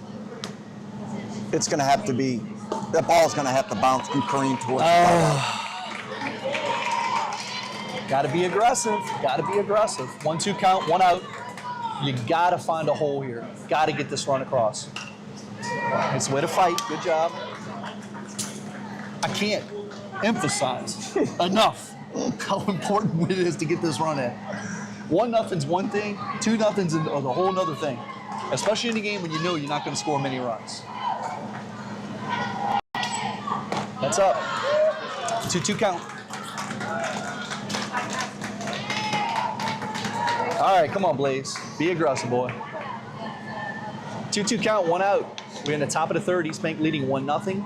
It's going to have to be, that ball's going to have to bounce and careen towards the
Got to be aggressive. Got to be aggressive. 1-2 count, 1 out. You got to find a hole here. Got to get this run across. It's a way to fight. Good job. I can't emphasize enough how important it is to get this run in. 1-0's one thing. 2-0's a whole nother thing. Especially in a game when you know you're not going to score many runs. That's up. 2-2 count. All right, come on, Blaze. Be aggressive, boy. 2-2 count, 1 out. We're in the top of the third. Eastbank leading 1-0.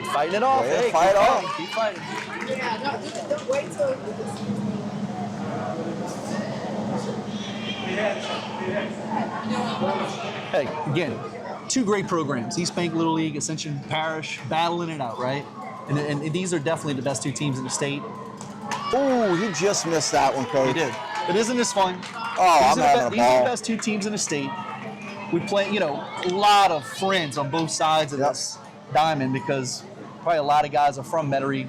Fighting it off.
Yeah,
hey,
fight off.
Keep fighting.
Yeah, don't wait till.
Hey, again, 2 great programs. Eastbank Little League, Ascension Parish, battling it out, right? And these are definitely the best 2 teams in the state.
Ooh, he just missed that one, Coach.
He did. But isn't this fun?
Oh,
These are the best 2 teams in the state. We play, a lot of friends on both sides of this diamond because probably a lot of guys are from Metairie.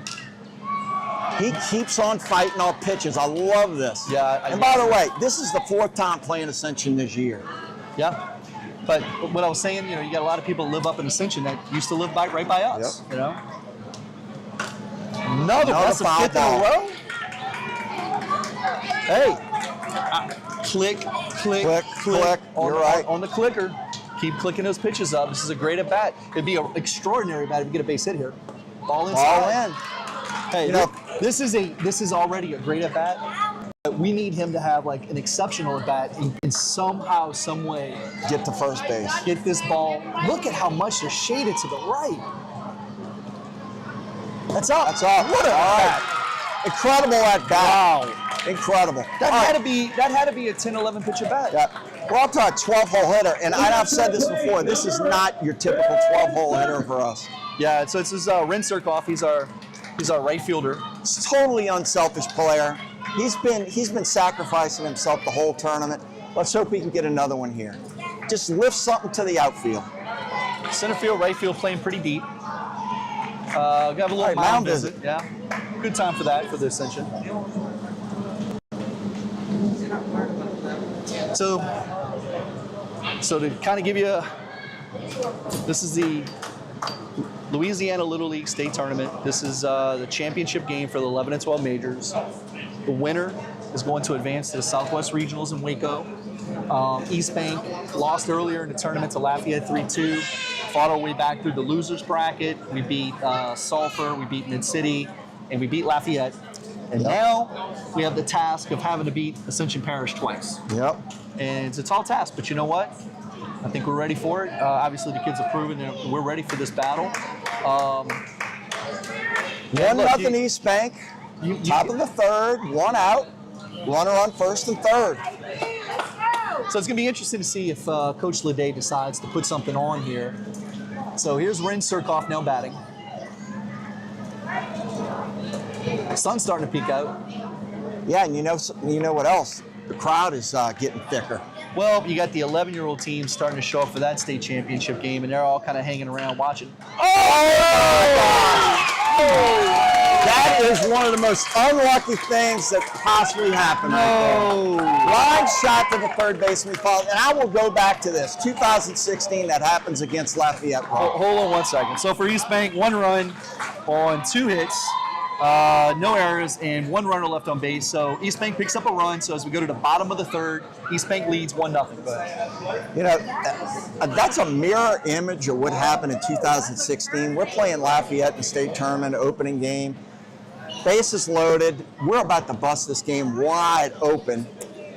He keeps on fighting all pitches. I love this.
Yeah.
And by the way, this is the 4th time playing Ascension this year.
Yeah. But what I was saying, you got a lot of people that live up in Ascension that used to live right by us, Another that's the 5th in a row. Hey. Click.
You're right.
On the clicker. Keep clicking those pitches up. This is a great at bat. It'd be an extraordinary bat if you get a base hit here. Ball inside.
Ball in.
Hey, this is already a great at bat. We need him to have like an exceptional at bat and somehow, some way
Get to first base.
get this ball. Look at how much they're shaded to the right. That's up.
That's up.
What a
All
bat.
right. Incredible at bat.
Wow.
Incredible.
That
All
had
right.
to be a 10-11 pitch at bat.
Yeah. We're up to a 12-hole hitter, and I've said this before. This is not your typical 12-hole hitter for us.
Yeah, so this is Ren Surkoff. He's our right fielder.
He's a totally unselfish player. He's been sacrificing himself the whole tournament. Let's hope we can get another one here. Just lift something to the outfield.
Center field, right field playing pretty deep. Got a little
right,
mound
mound
visit. Yeah, good time for that for the Ascension. So to kind of give you, this is the Louisiana Little League State Tournament. This is the championship game for the 11 and 12 majors. The winner is going to advance to the Southwest Regionals in Waco. Eastbank lost earlier in the tournament to Lafayette 3-2. Fought our way back through the losers bracket. We beat Sulphur, we beat Mid-City, and we beat Lafayette. And now we have the task of having to beat Ascension Parish twice.
Yep.
And it's a tall task, but you know what? I think we're ready for it. Obviously, the kids have proven that we're ready for this battle.
1-0 East Bank. Top of the third, one out. Runner on first and third.
So it's going to be interesting to see if Coach Leday decides to put something on here. So here's Ren Surkoff now batting. Sun's starting to peek out.
Yeah, and you know what else? The crowd is getting thicker.
Well, you got the 11-year-old team starting to show up for that state championship game, and they're all kind of hanging around watching.
That is one of the most unlucky things that possibly happened right there. Line shot to the third baseman, and I will go back to this. 2016, that happens against Lafayette.
Hold on 1 second. So for Eastbank, 1 run on 2 hits, no errors, and 1 runner left on base. So Eastbank picks up a run. So as we go to the bottom of the third, Eastbank leads 1-0. Go ahead.
You know, that's a mirror image of what happened in 2016. We're playing Lafayette in the state tournament opening game. Bases loaded. We're about to bust this game wide open.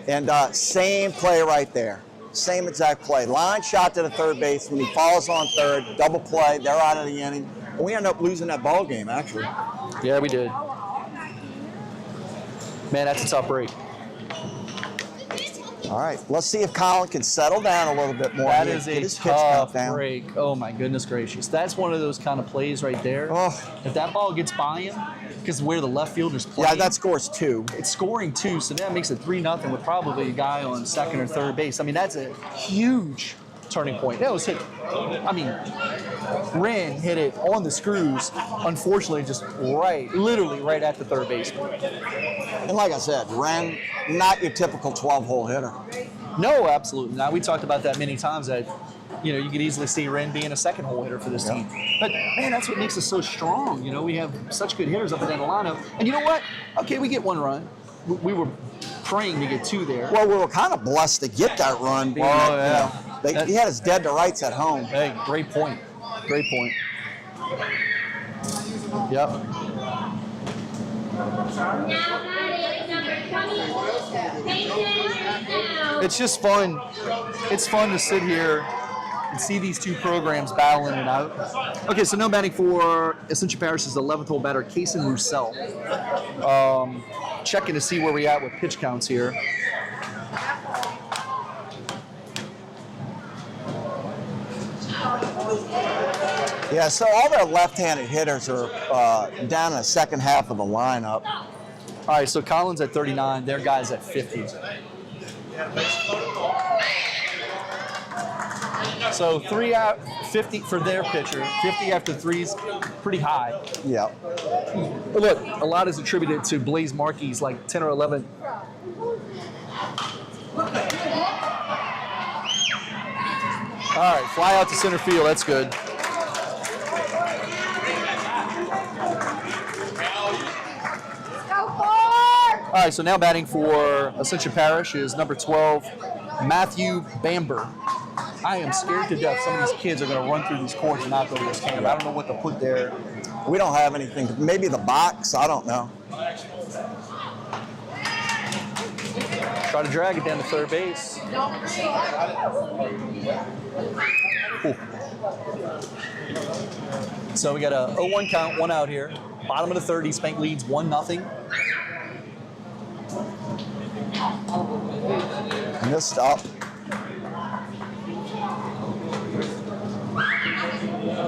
And same play right there. Same exact play. Line shot to the third base. When he falls on third, double play. They're out of the inning. And we end up losing that ball game, actually.
Yeah, we did. Man, that's a tough break.
All right, let's see if Colin can settle down a little bit more.
That
here.
is
Get
a
his pitch count
tough
down.
break. Oh, my goodness gracious. That's one of those kind of plays right there.
Oh.
If that ball gets by him, because where the left fielder's playing.
Yeah, that scores 2.
It's scoring 2, so that makes it 3-0 with probably a guy on second or third base. I mean, that's a huge turning point. That was hit. I mean, Ren hit it on the screws, unfortunately, just literally right at the third baseman.
And like I said, Ren, not your typical 12-hole hitter.
No, absolutely not. We talked about that many times that, you know, you could easily see Ren being a second hole hitter for this team. But, man, that's what makes us so strong. You know, we have such good hitters up and down the lineup. And you know what? Okay, we get 1 run. We were praying to get 2 there.
Well, we were kind of blessed to get that run. Being he had us dead to rights at home.
Hey, great point. Great point. Yep. It's just fun. It's fun to sit here and see these two programs battling it out. Okay, so no batting for Ascension Parish's 11th hole batter, Kason Roussel. Checking to see where we're at with pitch counts here.
Yeah, so all their left-handed hitters are down in the second half of the lineup.
All right, so Collins at 39, their guy's at 50. So 3 out, 50 for their pitcher. 50 after 3's pretty high.
Yeah.
But look, a lot is attributed to Blaze Markey's like 10 or 11. All right, fly out to center field. That's good. All right, so now batting for Ascension Parish is number 12, Matthew Bamber. I am scared to death some of these kids are going to run through these courts and not go to this camp. I don't know what to put there.
We don't have anything. Maybe the box. I don't know.
Try to drag it down to third base. Ooh. So we got a 0-1 count, 1 out here. Bottom of the third, Eastbank leads 1-0.
Missed up.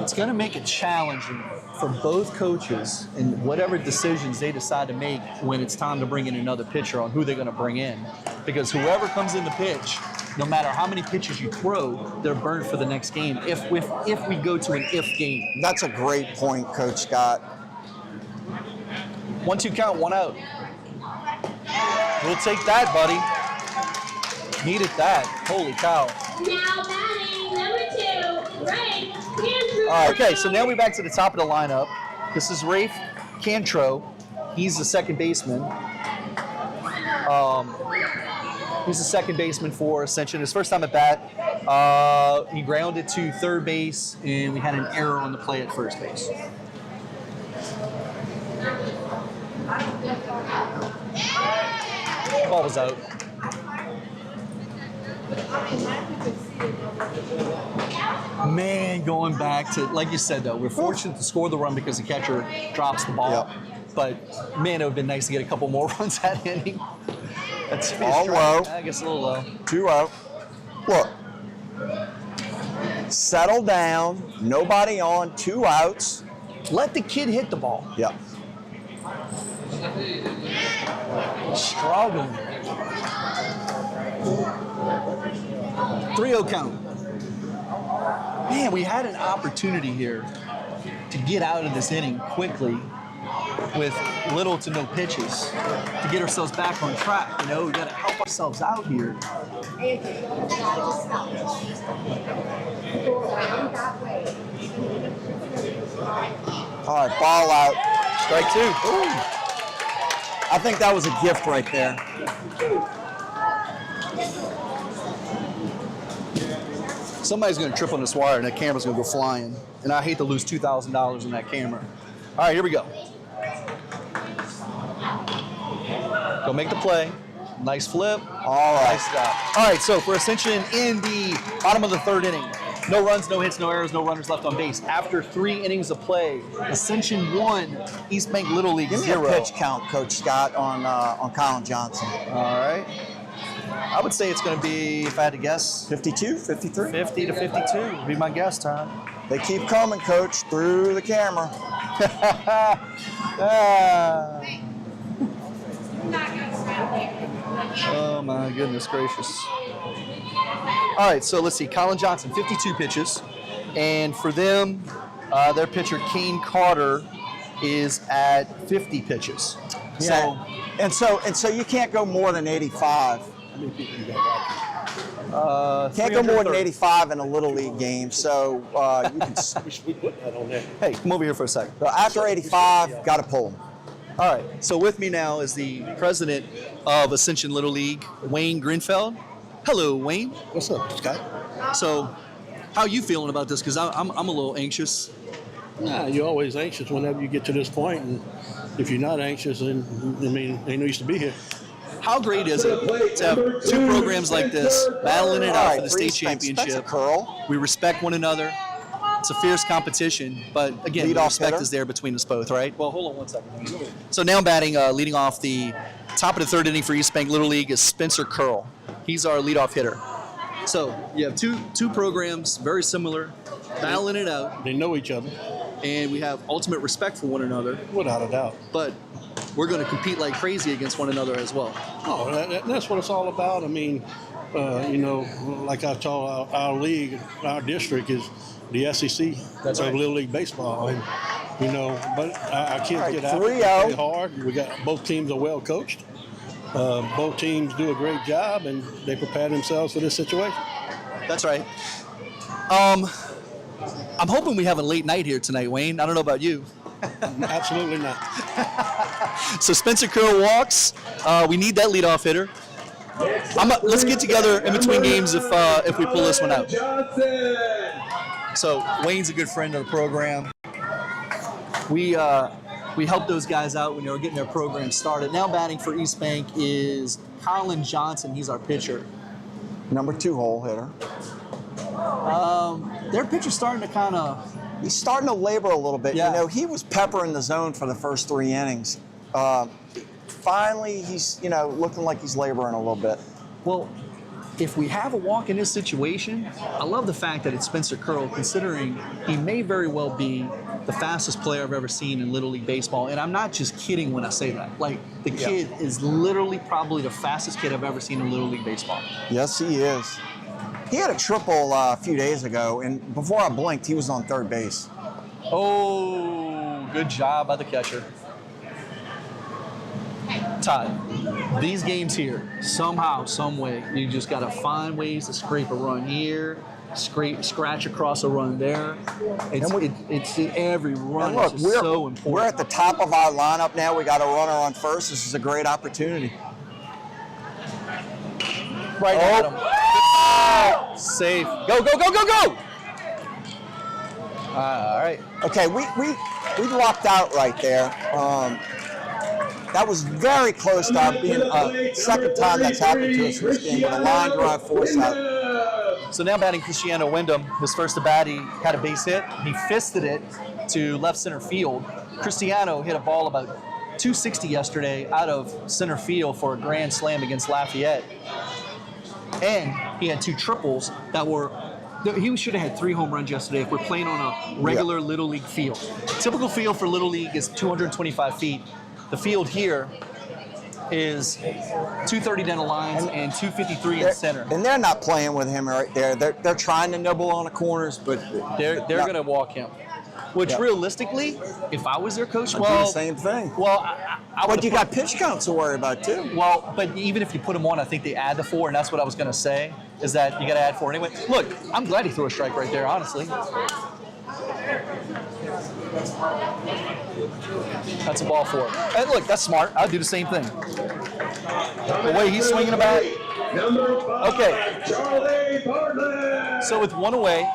It's going to make it challenging for both coaches in whatever decisions they decide to make when it's time to bring in another pitcher on who they're going to bring in. Because whoever comes in the pitch no matter how many pitches you throw, they're burned for the next game. If we go to an if game.
That's a great point, Coach Scott.
1-2 count, 1 out. We'll take that, buddy. Needed that. Holy cow.
Now batting number 2, Ray Cantro.
All right, okay, so now we're back to the top of the lineup. This is Rafe Cantro. He's the second baseman. He's the second baseman for Ascension. His first time at bat, he grounded to third base, and we had an error on the play at first base. The ball was out. Man, going back to, like you said, though, we're fortunate to score the run because the catcher drops the ball.
Yep.
But, man, it would have been nice to get a couple more runs that inning. That's
All low.
I guess a little low.
2 out. Look. Settle down. Nobody on. 2 outs.
Let the kid hit the ball.
Yep.
Struggling. 3-0 count. Man, we had an opportunity here to get out of this inning quickly with little to no pitches to get ourselves back on track. You know, we got to help ourselves out here.
All right, ball out.
Strike 2.
Ooh. I think that was a gift right there.
Somebody's going to trip on this wire and that camera's going to go flying. And I hate to lose $2,000 in that camera. All right, here we go. Go make the play. Nice flip.
All right.
Nice job. All right, so for Ascension in the bottom of the third inning, no runs, no hits, no errors, no runners left on base. After 3 innings of play, Ascension 1, Eastbank Little League
Give me
0.
a pitch count, Coach Scott, on Colin Johnson.
All right. I would say it's going to be, if I had to guess,
52, 53?
50 to 52 would be my guess, Tom.
They keep coming, Coach, through the camera.
Oh my goodness gracious. All right, so let's see. Colin Johnson, 52 pitches. And for them, their pitcher, Kane Carter, is at 50 pitches.
Yeah. So you can't go more than 85. Can't go more than 85 in a Little League game, so you can.
We put that on there.
Hey, come over here for a second.
So after 85, got to pull them.
All right, so with me now is the president of Ascension Little League, Wayne Grinfeld. Hello, Wayne.
What's up, Scott?
So, how are you feeling about this? Because I'm a little anxious.
Nah, you're always anxious whenever you get to this point, and if you're not anxious, then ain't no use to be here.
How great is it to have 2 programs like this battling it out for the state championship?
Curl.
We respect one another. It's a fierce competition, but again, the respect is there between us both, right? Well, hold on one second. So now batting, leading off the top of the third inning for Eastbank Little League is Spencer Curl. He's our leadoff hitter. So you have two programs, very similar, battling it out,
They know each other,
and we have ultimate respect for one another,
without a doubt.
but we're going to compete like crazy against one another as well.
Oh, that's what it's all about. I mean, like I told our league, our district is the SEC
That's
of
right.
Little League baseball, and but our kids
All right,
get out,
3-0.
play hard. We got both teams are well coached. Both teams do a great job, and they prepare themselves for this situation.
That's right. I'm hoping we have a late night here tonight, Wayne. I don't know about you.
Absolutely not.
So Spencer Curl walks. We need that leadoff hitter. Let's get together in between games if we pull this one out.
Johnson.
So Wayne's a good friend of the program. We helped those guys out when they were getting their program started. Now batting for Eastbank is Colin Johnson. He's our pitcher.
Number 2 hole hitter.
Their pitcher's starting to kind of.
He's starting to labor a little bit.
Yeah.
You know, he was peppering the zone for the first 3 innings. Finally, he's looking like he's laboring a little bit.
Well, if we have a walk in this situation, I love the fact that it's Spencer Curl, considering he may very well be the fastest player I've ever seen in Little League baseball. And I'm not just kidding when I say that. Like, the kid is literally probably the fastest kid I've ever seen in Little League baseball.
Yes, he is. He had a triple a few days ago, and before I blinked, he was on third base.
Oh, good job by the catcher. Todd, these games here, somehow, some way, you just got to find ways to scrape a run here, scratch across a run there. It's every run.
And look,
is just so important.
We're at the top of our lineup now. We got a runner on first. This is a great opportunity.
Right at him. Oh, safe. Go, go, go, go, go! All right.
Okay, we lucked out right there. That was very close to being second time that's happened to us in this game with a line drive force out.
So now batting Cristiano Wyndham, his first at bat, he had a base hit. He fisted it to left center field. Cristiano hit a ball about 260 yesterday out of center field for a grand slam against Lafayette. And he had 2 triples that were, he should have had 3 home runs yesterday if we're playing on a regular Little League field. Typical field for Little League is 225 feet. The field here is 230 down the lines and 253 in center.
And they're not playing with him right there. They're trying to nibble on the corners, but
they're going to walk him. Which realistically, if I was their coach,
I'd do the same thing.
Well,
but you got pitch counts to worry about too.
Well, but even if you put him on, I think they add the 4, and that's what I was going to say, is that you got to add 4 anyway. Look, I'm glad he threw a strike right there, honestly. That's a ball 4. And look, that's smart. I'd do the same thing. The way he's swinging about. Okay. So with 1 away,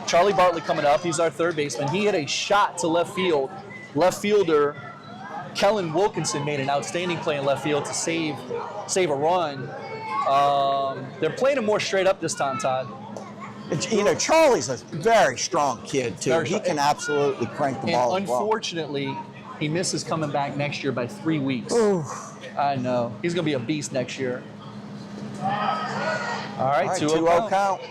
Charlie Bartley coming up. He's our third baseman. He hit a shot to left field. Left fielder Kellen Wilkinson made an outstanding play in left field to save a run. They're playing him more straight up this time, Todd.
You know, Charlie's a very strong kid too. He can absolutely crank the ball.
And unfortunately, he misses coming back next year by 3 weeks.
Ooh.
I know. He's going to be a beast next year. All right,
2-0 count.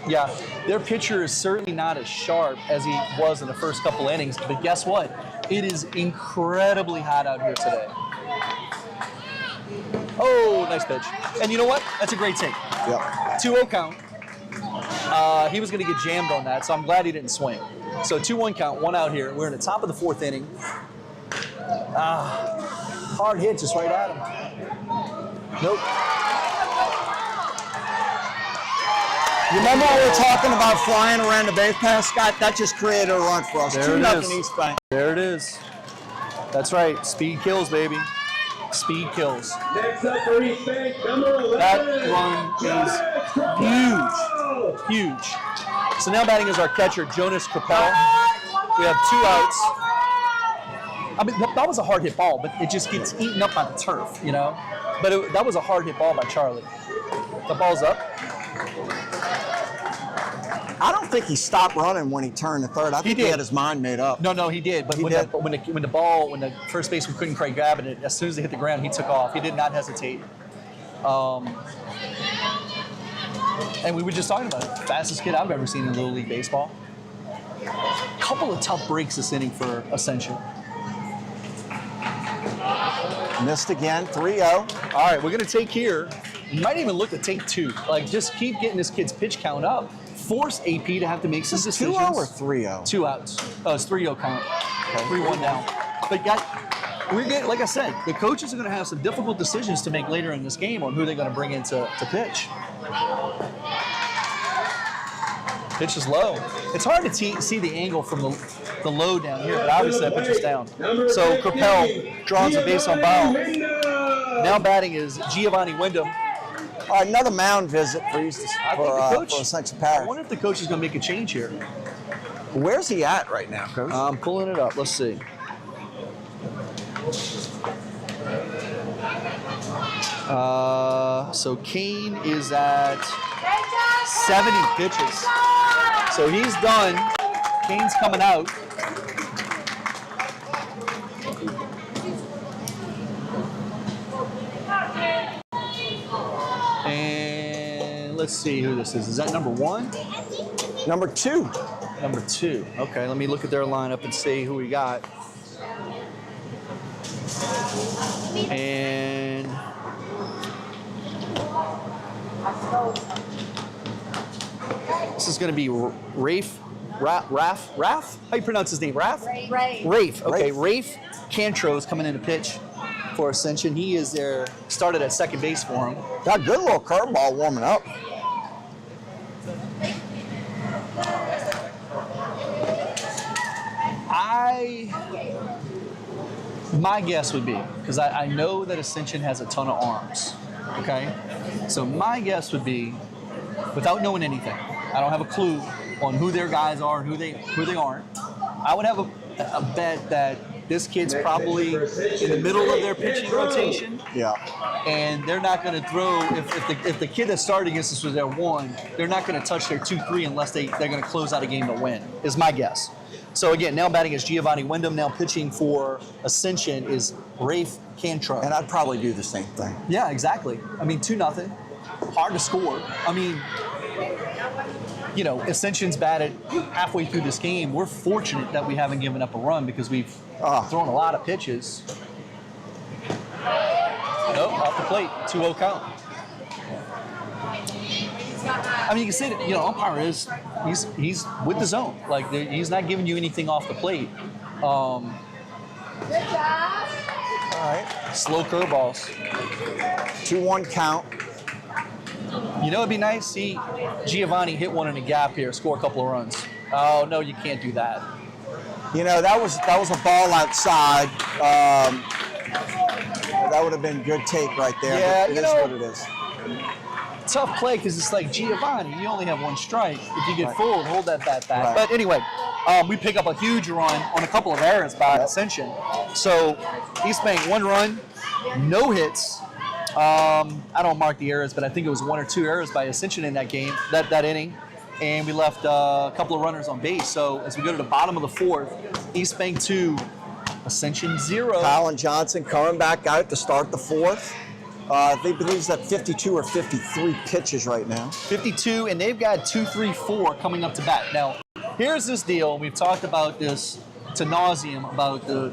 Yeah, their pitcher is certainly not as sharp as he was in the first couple innings, but guess what? It is incredibly hot out here today. Oh, nice pitch. And you know what? That's a great take.
Yeah.
2-0 count. He was going to get jammed on that, so I'm glad he didn't swing. So 2-1 count, 1 out here. We're in the top of the 4th inning. Hard hit just right at him. Nope.
You remember when we were talking about flying around the base pass, Scott? That just created a run for us.
There
2-0
it is.
Eastbank.
There it is. That's right. Speed kills, baby. Speed kills.
Next up for Eastbank, number 11.
That run is huge. Huge. So now batting is our catcher, Jonas Capel. We have 2 outs. I mean, that was a hard hit ball, but it just gets eaten up by the turf, you know? But that was a hard hit ball by Charlie. The ball's up.
I don't think he stopped running when he turned to third. I think he had his mind made up.
No, he did. But when the first baseman couldn't quite grab it, as soon as they hit the ground, he took off. He did not hesitate. And we were just talking about it. Fastest kid I've ever seen in Little League baseball. Couple of tough breaks this inning for Ascension.
Missed again, 3-0.
All right, we're going to take here. You might even look to take 2. Like, just keep getting this kid's pitch count up. Force AP to have to make some decisions.
2-0 or 3-0?
2 outs. Oh, it's 3-0 count. 3-1 now. But we're getting, like I said, the coaches are going to have some difficult decisions to make later in this game on who they're going to bring in to pitch. Pitch is low. It's hard to see the angle from the low down here, but obviously that pitch is down. So Capel draws a base on bounds. Now batting is Giovanni Wyndham.
Another mound visit for Ascension Parish.
I wonder if the coach is going to make a change here.
Where's he at right now, Coach?
I'm pulling it up. Let's see. So Kane is at 70 pitches. So he's done. Kane's coming out. And let's see who this is. Is that number 1?
Number 2.
number 2. Okay, let me look at their lineup and see who we got. And this is going to be Rafe. Raf? How you pronounce his name? Raf? Rafe. Okay, Rafe Cantro is coming in to pitch for Ascension. He is there, started at second base for him.
Got a good little curveball warming up.
My guess would be, because I know that Ascension has a ton of arms, okay? So my guess would be, without knowing anything, I don't have a clue on who their guys are and who they aren't. I would have a bet that this kid's probably in the middle of their pitching rotation.
Yeah.
And they're not going to throw, if the kid that started against us was their 1, they're not going to touch their 2-3 unless they're going to close out a game to win, is my guess. So again, now batting is Giovanni Wyndham. Now pitching for Ascension is Rafe Cantro.
And I'd probably do the same thing.
Yeah, exactly. I mean, 2-0. Hard to score. I mean, you know, Ascension's batted halfway through this game. We're fortunate that we haven't given up a run because we've thrown a lot of pitches. Nope, off the plate, 2-0 count. I mean, you can say that, you know, umpire is, he's with the zone. Like, he's not giving you anything off the plate.
All right.
Slow curveballs.
2-1 count.
You know, it'd be nice to see Giovanni hit one in a gap here, score a couple of runs. Oh, no, you can't do that.
You know, that was a ball outside. That would have been good take right there.
Yeah,
but
you
it
know,
is what it is.
Tough play because it's like, Giovanni, you only have 1 strike. If you get full, hold that bat back.
Right.
But anyway, we pick up a huge run on a couple of errors by Ascension. So Eastbank 1 run, no hits. I don't mark the errors, but I think it was 1 or 2 errors by Ascension in that game, that inning. And we left a couple of runners on base. So as we go to the bottom of the 4th, Eastbank 2, Ascension 0.
Colin Johnson coming back out to start the 4th. They believe he's at 52 or 53 pitches right now.
52, and they've got 2, 3, 4 coming up to bat. Now, here's this deal. We've talked about this to nauseum about the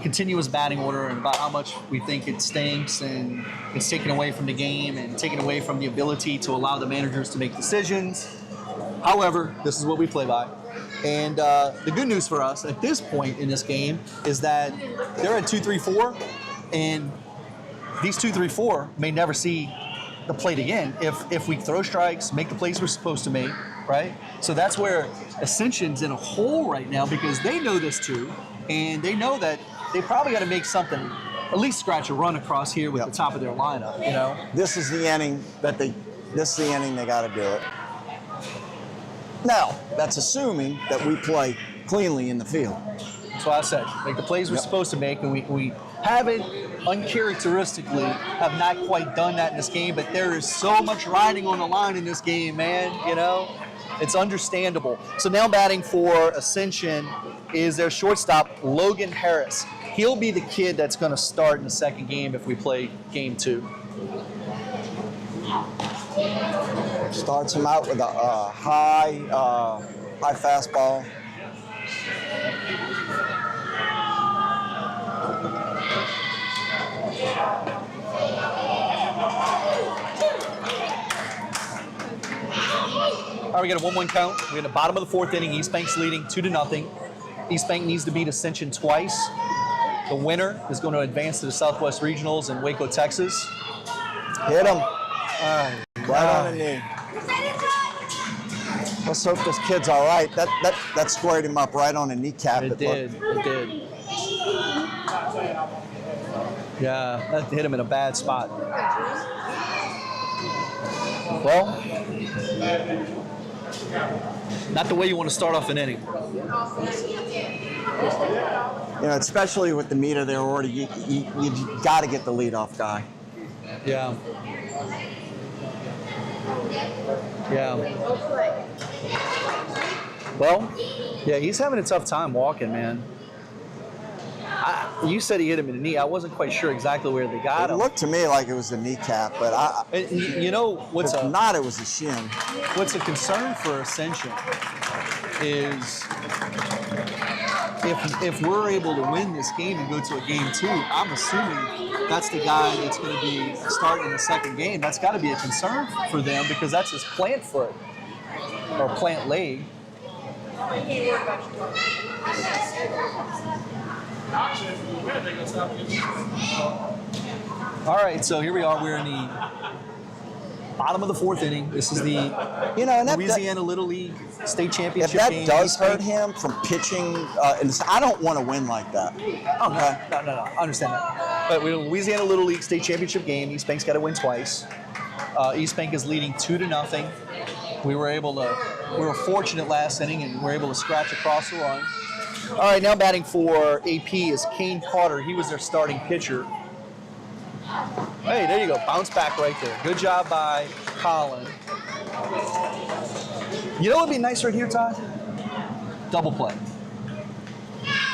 continuous batting order and about how much we think it stinks and it's taken away from the game and taken away from the ability to allow the managers to make decisions. However, this is what we play by. And the good news for us at this point in this game is that they're at 2, 3, 4, and these 2, 3, 4 may never see the plate again if we throw strikes, make the plays we're supposed to make, right? So that's where Ascension's in a hole right now because they know this too, and they know that they probably got to make something, at least scratch a run across here with the top of their lineup, you know?
This is the inning they got to do it. Now, that's assuming that we play cleanly in the field.
That's what I said. Make the plays we're supposed to make, and we haven't uncharacteristically have not quite done that in this game, but there is so much riding on the line in this game, man, you know? It's understandable. So now batting for Ascension is their shortstop, Logan Harris. He'll be the kid that's going to start in the second game if we play game 2.
Starts him out with a high fastball.
All right, we got a 1-1 count. We're in the bottom of the 4th inning. Eastbank's leading 2-0. Eastbank needs to beat Ascension twice. The winner is going to advance to the Southwest Regionals in Waco, Texas.
Hit him. Right on the knee. Let's hope this kid's all right. That squared him up right on the kneecap.
It did. Yeah, that hit him in a bad spot. Well, not the way you want to start off an inning.
You know, especially with the meter there already, you got to get the leadoff guy.
Yeah. Yeah. Well, yeah, he's having a tough time walking, man. You said he hit him in the knee. I wasn't quite sure exactly where they got
It
him.
looked to me like it was the kneecap, but
You know what's
if not, it was the shin.
what's a concern for Ascension is if we're able to win this game and go to a game 2, I'm assuming that's the guy that's going to be starting in the second game. That's got to be a concern for them because that's his plant foot or plant leg. All right, so here we are. We're in the bottom of the 4th inning. This is the Louisiana Little League State Championship
If that
game.
does hurt him from pitching, I don't want to win like that.
Oh, no, I understand that. But we're in the Louisiana Little League State Championship game. Eastbank's got to win twice. Eastbank is leading 2-0. We were fortunate last inning and were able to scratch across the run. All right, now batting for AP is Kane Carter. He was their starting pitcher. Hey, there you go. Bounce back right there. Good job by Colin. You know what would be nice right here, Todd? Double play.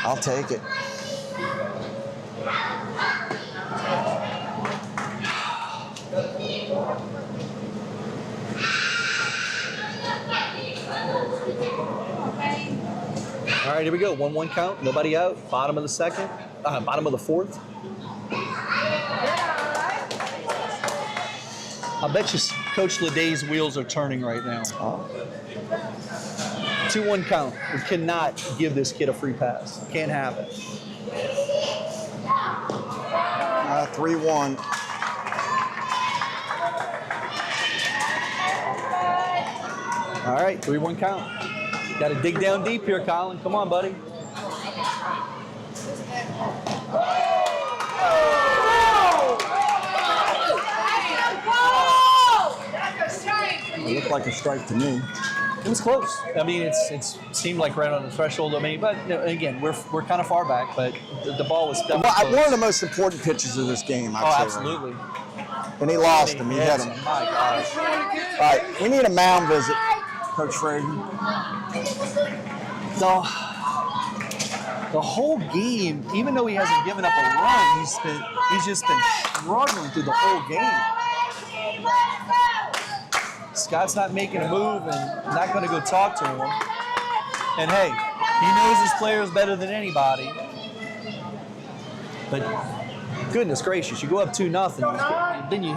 I'll take it.
All right, here we go. 1-1 count. Nobody out. Bottom of the 2nd. Bottom of the 4th. I bet you Coach Leday's wheels are turning right now. 2-1 count. We cannot give this kid a free pass. Can't happen.
3-1.
All right, 3-1 count. Got to dig down deep here, Colin. Come on, buddy.
It looked like a strike to me.
It was close. I mean, it seemed like right on the threshold. I mean, but again, we're kind of far back, but the ball was definitely close.
One of the most important pitches of this game, I'd say.
Absolutely.
And he lost him. He hit him.
My gosh.
All right, we need a mound visit, Coach Frazier.
The whole game, even though he hasn't given up a run, he's just been struggling through the whole game. Scott's not making a move and not going to go talk to him. And hey, he knows his players better than anybody. But goodness gracious, you go up 2-0, then you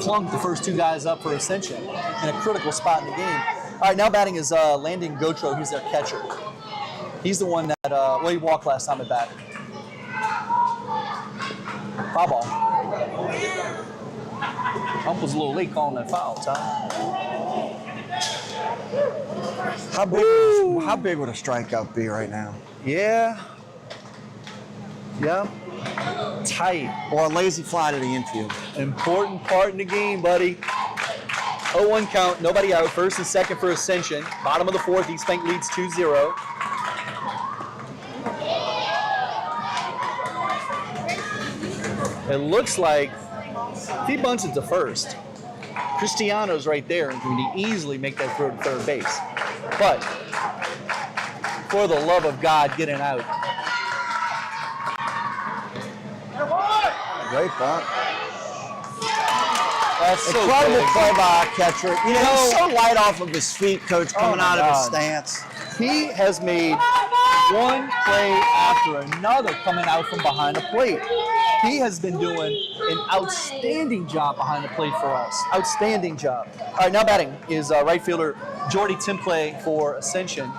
plunk the first 2 guys up for Ascension in a critical spot in the game. All right, now batting is Landon Gotro. He's their catcher. He's the one that, he walked last time at bat. Foul ball. Ump was a little late calling that foul, Tom.
How big would a strikeout be right now?
Yeah. Tight.
Or a lazy fly to the infield.
Important part in the game, buddy. 0-1 count, nobody out. 1st and 2nd for Ascension. Bottom of the 4th, Eastbank leads 2-0. It looks like if he bunts it to 1st, Cristiano's right there and can easily make that throw to 3rd base. But for the love of God, get it out.
Great bunt.
That's so
Incredible
big.
play by our catcher. He's so light off of his feet, Coach, coming out of his stance.
He has made one play after another coming out from behind the plate. He has been doing an outstanding job behind the plate for us. Outstanding job. All right, now batting is right fielder Jordy Timplay for Ascension.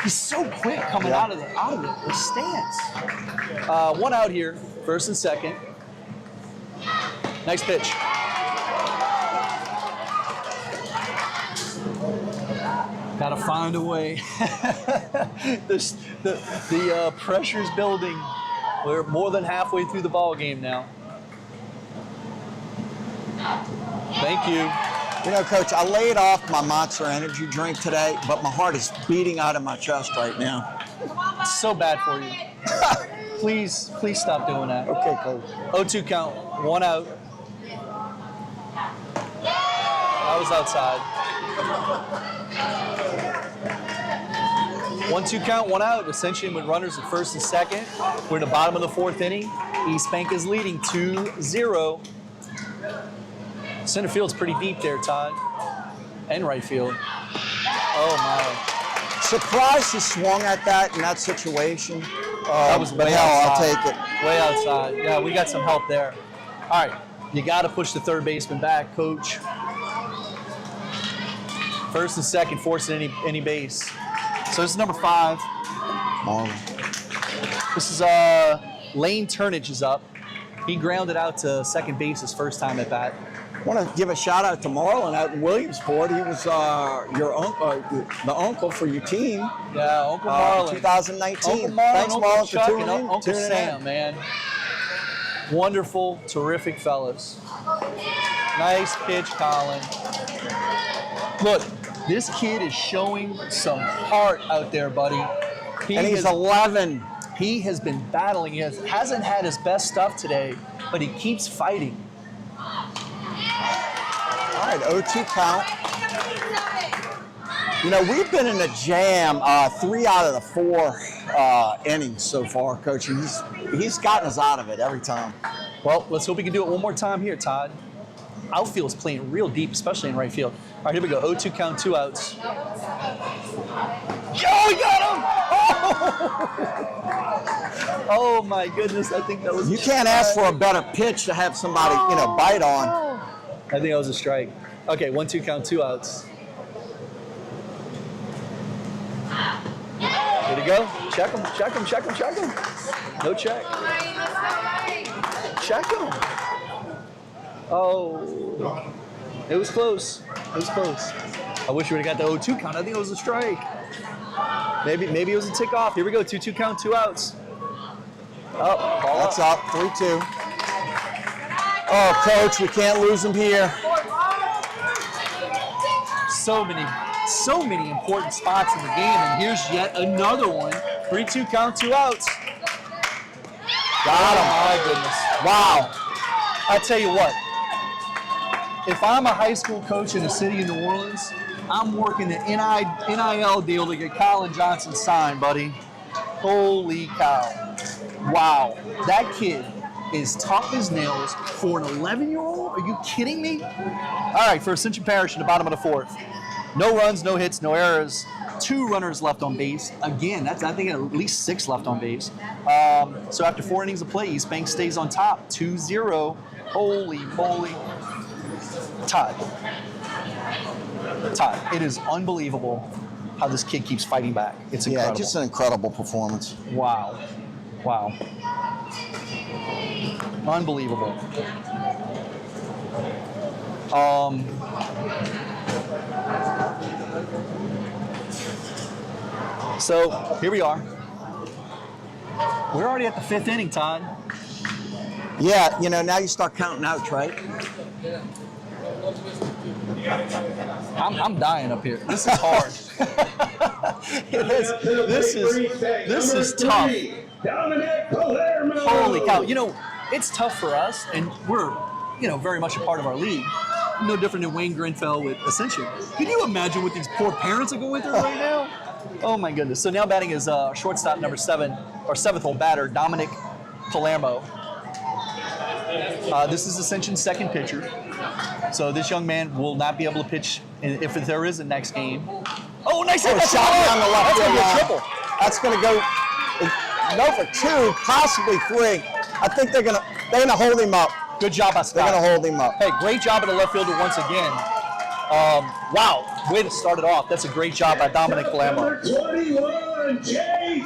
He's so quick coming out of the stance. 1 out here, 1st and 2nd. Nice pitch. Got to find a way. The pressure's building. We're more than halfway through the ball game now. Thank you.
You know, Coach, I laid off my Monster Energy drink today, but my heart is beating out of my chest right now.
It's so bad for you. Please stop doing that.
Okay, Coach.
0-2 count, 1 out. I was outside. 1-2 count, 1 out. Ascension with runners at 1st and 2nd. We're in the bottom of the 4th inning. Eastbank is leading 2-0. Center field's pretty deep there, Todd. And right field. Oh, my.
Surprised he swung at that in that situation.
That was way
I'll
outside.
take it.
Way outside. Yeah, we got some help there. All right, you got to push the third baseman back, coach. First and second, forcing any base. So this is number 5.
Marlon.
This is Lane Turnage is up. He grounded out to second base his first time at bat.
I want to give a shout out to Marlon out in Williamsport. He was your the uncle for your team.
Yeah, Uncle Marlon.
2019.
Uncle Marlon,
Thanks,
Uncle
Marlon,
Chuck,
for tuning
and
in.
Uncle
Tuning
Sam,
in.
man. Wonderful, terrific fellas. Nice pitch, Colin. Look, this kid is showing some heart out there, buddy.
And he's 11.
He has been battling. He hasn't had his best stuff today, but he keeps fighting.
All right, 0-2 count. You know, we've been in a jam 3 out of the 4 innings so far, Coach. He's gotten us out of it every time.
Well, let's hope we can do it one more time here, Todd. Outfield's playing real deep, especially in right field. All right, here we go. 0-2 count, 2 outs. Yo, he got him! Oh! Oh my goodness, I think that was.
You can't ask for a better pitch to have somebody, bite on.
I think that was a strike. Okay, 1-2 count, 2 outs. Here to go. Check him, check him, check him, check him. No check. Check him. Oh. It was close. It was close. I wish we would have got the 0-2 count. I think it was a strike. Maybe it was a tick off. Here we go. 2-2 count, 2 outs. Oh, ball
That's up, 3-2. Oh, Coach, we can't lose him here.
So many important spots in the game, and here's yet another one. 3-2 count, 2 outs.
Got him.
Oh my goodness.
Wow.
I tell you what, if I'm a high school coach in a city in New Orleans, I'm working the NIL deal to get Colin Johnson signed, buddy. Holy cow. Wow. That kid is tough as nails for an 11-year-old? Are you kidding me? All right, for Ascension Parish in the bottom of the 4th. No runs, no hits, no errors. 2 runners left on base. Again, I think at least 6 left on base. So after 4 innings of play, Eastbank stays on top, 2-0. Holy moly. Todd, it is unbelievable how this kid keeps fighting back. It's incredible.
Yeah, just an incredible performance.
Wow. Unbelievable. So here we are. We're already at the 5th inning, Todd.
Yeah, now you start counting outs, right?
I'm dying up here. This is hard. This is tough. Holy cow. It's tough for us, and we're, very much a part of our league. No different than Wayne Grenfell with Ascension. Can you imagine what these poor parents are going through right now? Oh my goodness. So now batting is shortstop number 7, or 7th hole batter, Dominic Palermo. This is Ascension's second pitcher. So this young man will not be able to pitch if there is a next game. Oh, nice hit. That's
shot down the left
That's going to be a
field
triple.
That's going to go for 2, possibly 3. I think they're gonna hold him up.
Good job by Scott.
They're gonna hold him up.
Hey, great job by the left fielder once again. Wow, way to start it off. That's a great job by Dominic Palermo.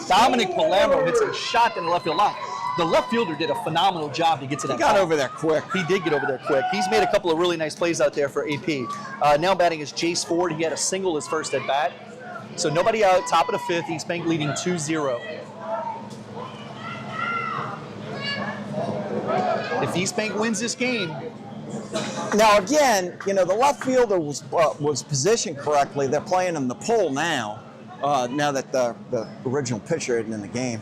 Dominic Palermo hits a shot in the left field line. The left fielder did a phenomenal job to get to that.
He got
ball.
over there quick.
He did get over there quick. He's made a couple of really nice plays out there for AP. Now batting is Jace Ford. He had a single his first at bat. So nobody out, top of the 5th, Eastbank leading 2-0. If Eastbank wins this game.
Now again, the left fielder was positioned correctly. They're playing him the pull now. Now that the original pitcher isn't in the game.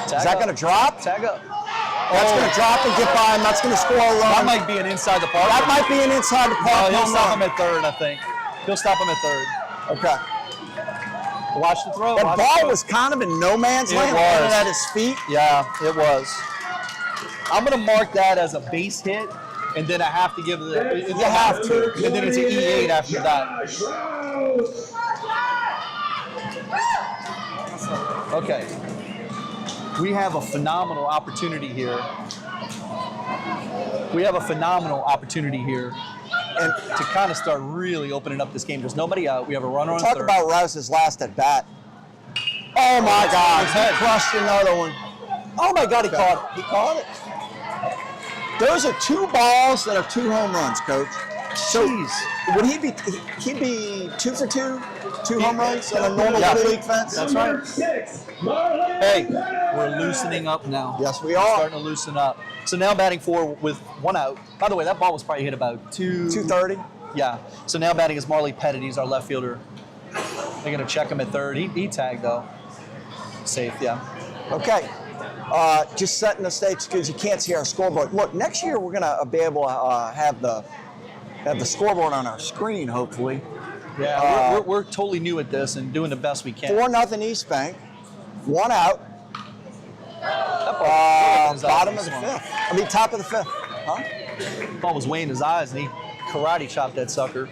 Is that going to drop?
Tag up.
That's going to drop and get by him. That's going to score a run.
That might be an inside the park.
That might be an inside the park.
He'll stop him at 3rd, I think. He'll stop him at 3rd.
Okay.
Watch the throw.
That ball was kind of in no man's land.
was.
At his feet.
Yeah, it was. I'm going to mark that as a base hit, and then I have to give the.
You have to.
And then it's an E8 after that. Okay. We have a phenomenal opportunity here. And to kind of start really opening up this game. There's nobody out. We have a runner on
Talk
third.
about Rouse's last at bat. Oh my God, he crushed another one. Oh my God, he caught it. He caught it. Those are 2 balls that are 2 home runs, Coach. So would he'd be 2 for 2, 2 home runs on a normal Little League fence?
That's right. Hey, we're loosening up now.
Yes, we
We're
are.
starting to loosen up. So now batting 4 with 1 out. By the way, that ball was probably hit about
230.
Yeah. So now batting is Marley Pettit. He's our left fielder. They're going to check him at third. He tagged, though. Safe, yeah.
Okay. Just setting the stakes because you can't see our scoreboard. Look, next year we're going to be able to have the scoreboard on our screen, hopefully.
Yeah, we're totally new at this and doing the best we can.
4-0 Eastbank. 1 out. Bottom of the 5th. I mean, top of the 5th. Huh?
Ball was way in his eyes, and he karate chopped that sucker.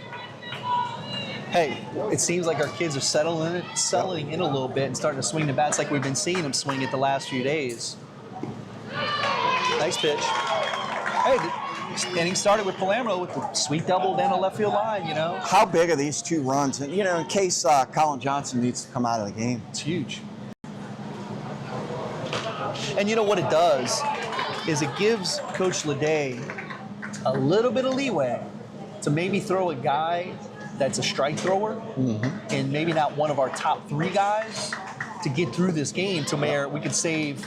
Hey, it seems like our kids are settling in a little bit and starting to swing the bats like we've been seeing them swing it the last few days. Nice pitch. Hey, the inning started with Palermo with the sweet double down the left field line, you know.
How big are these 2 runs? And, you know, in case Colin Johnson needs to come out of the game.
It's huge. And you know what it does is it gives Coach Leday a little bit of leeway to maybe throw a guy that's a strike thrower and maybe not one of our top 3 guys to get through this game to where we could save,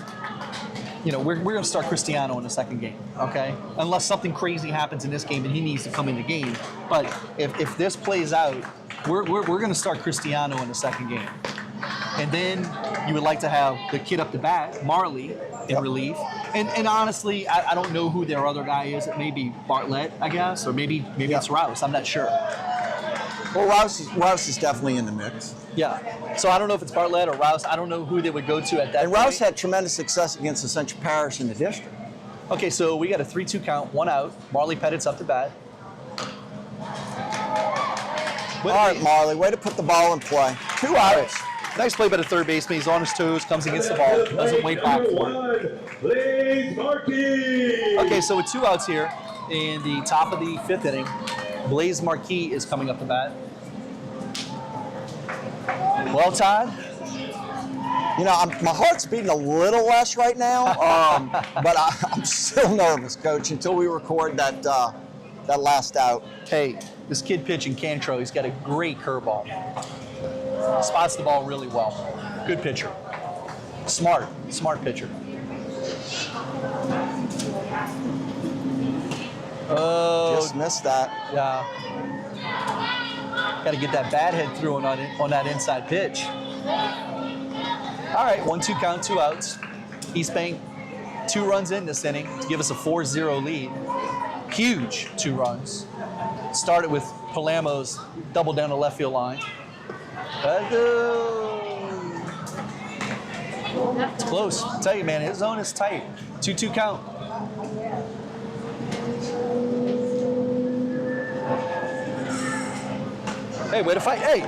you know, we're going to start Cristiano in the second game, okay? Unless something crazy happens in this game and he needs to come in the game. But if this plays out, we're going to start Cristiano in the second game. And then you would like to have the kid up the bat, Marley, in relief. And honestly, I don't know who their other guy is. It may be Bartlett, I guess, or maybe it's Rouse. I'm not sure.
Well, Rouse is definitely in the mix.
Yeah. So I don't know if it's Bartlett or Rouse. I don't know who they would go to at that
And
point.
Rouse had tremendous success against Ascension Parish in the district.
Okay, so we got a 3-2 count, 1 out. Marley Pettit's up to bat.
All right, Marley, way to put the ball in play. 2 outs.
Nice play by the third baseman. He's on his toes, comes against the ball, doesn't wait back for it.
Blaze Marquis.
Okay, so with 2 outs here in the top of the 5th inning, Blaze Marquis is coming up the bat. Well, Todd?
You know, my heart's beating a little less right now, but I'm still nervous, Coach, until we record that last out.
Hey, this kid pitching Cantro, he's got a great curveball. Spots the ball really well. Good pitcher. Smart pitcher. Oh,
Just missed that.
yeah. Got to get that bat head through on that inside pitch. All right, 1-2 count, 2 outs. Eastbank, 2 runs in this inning to give us a 4-0 lead. Huge 2 runs. Started with Palermo's double down the left field line. It's close. I tell you, man, his zone is tight. 2-2 count. Hey, way to fight. Hey,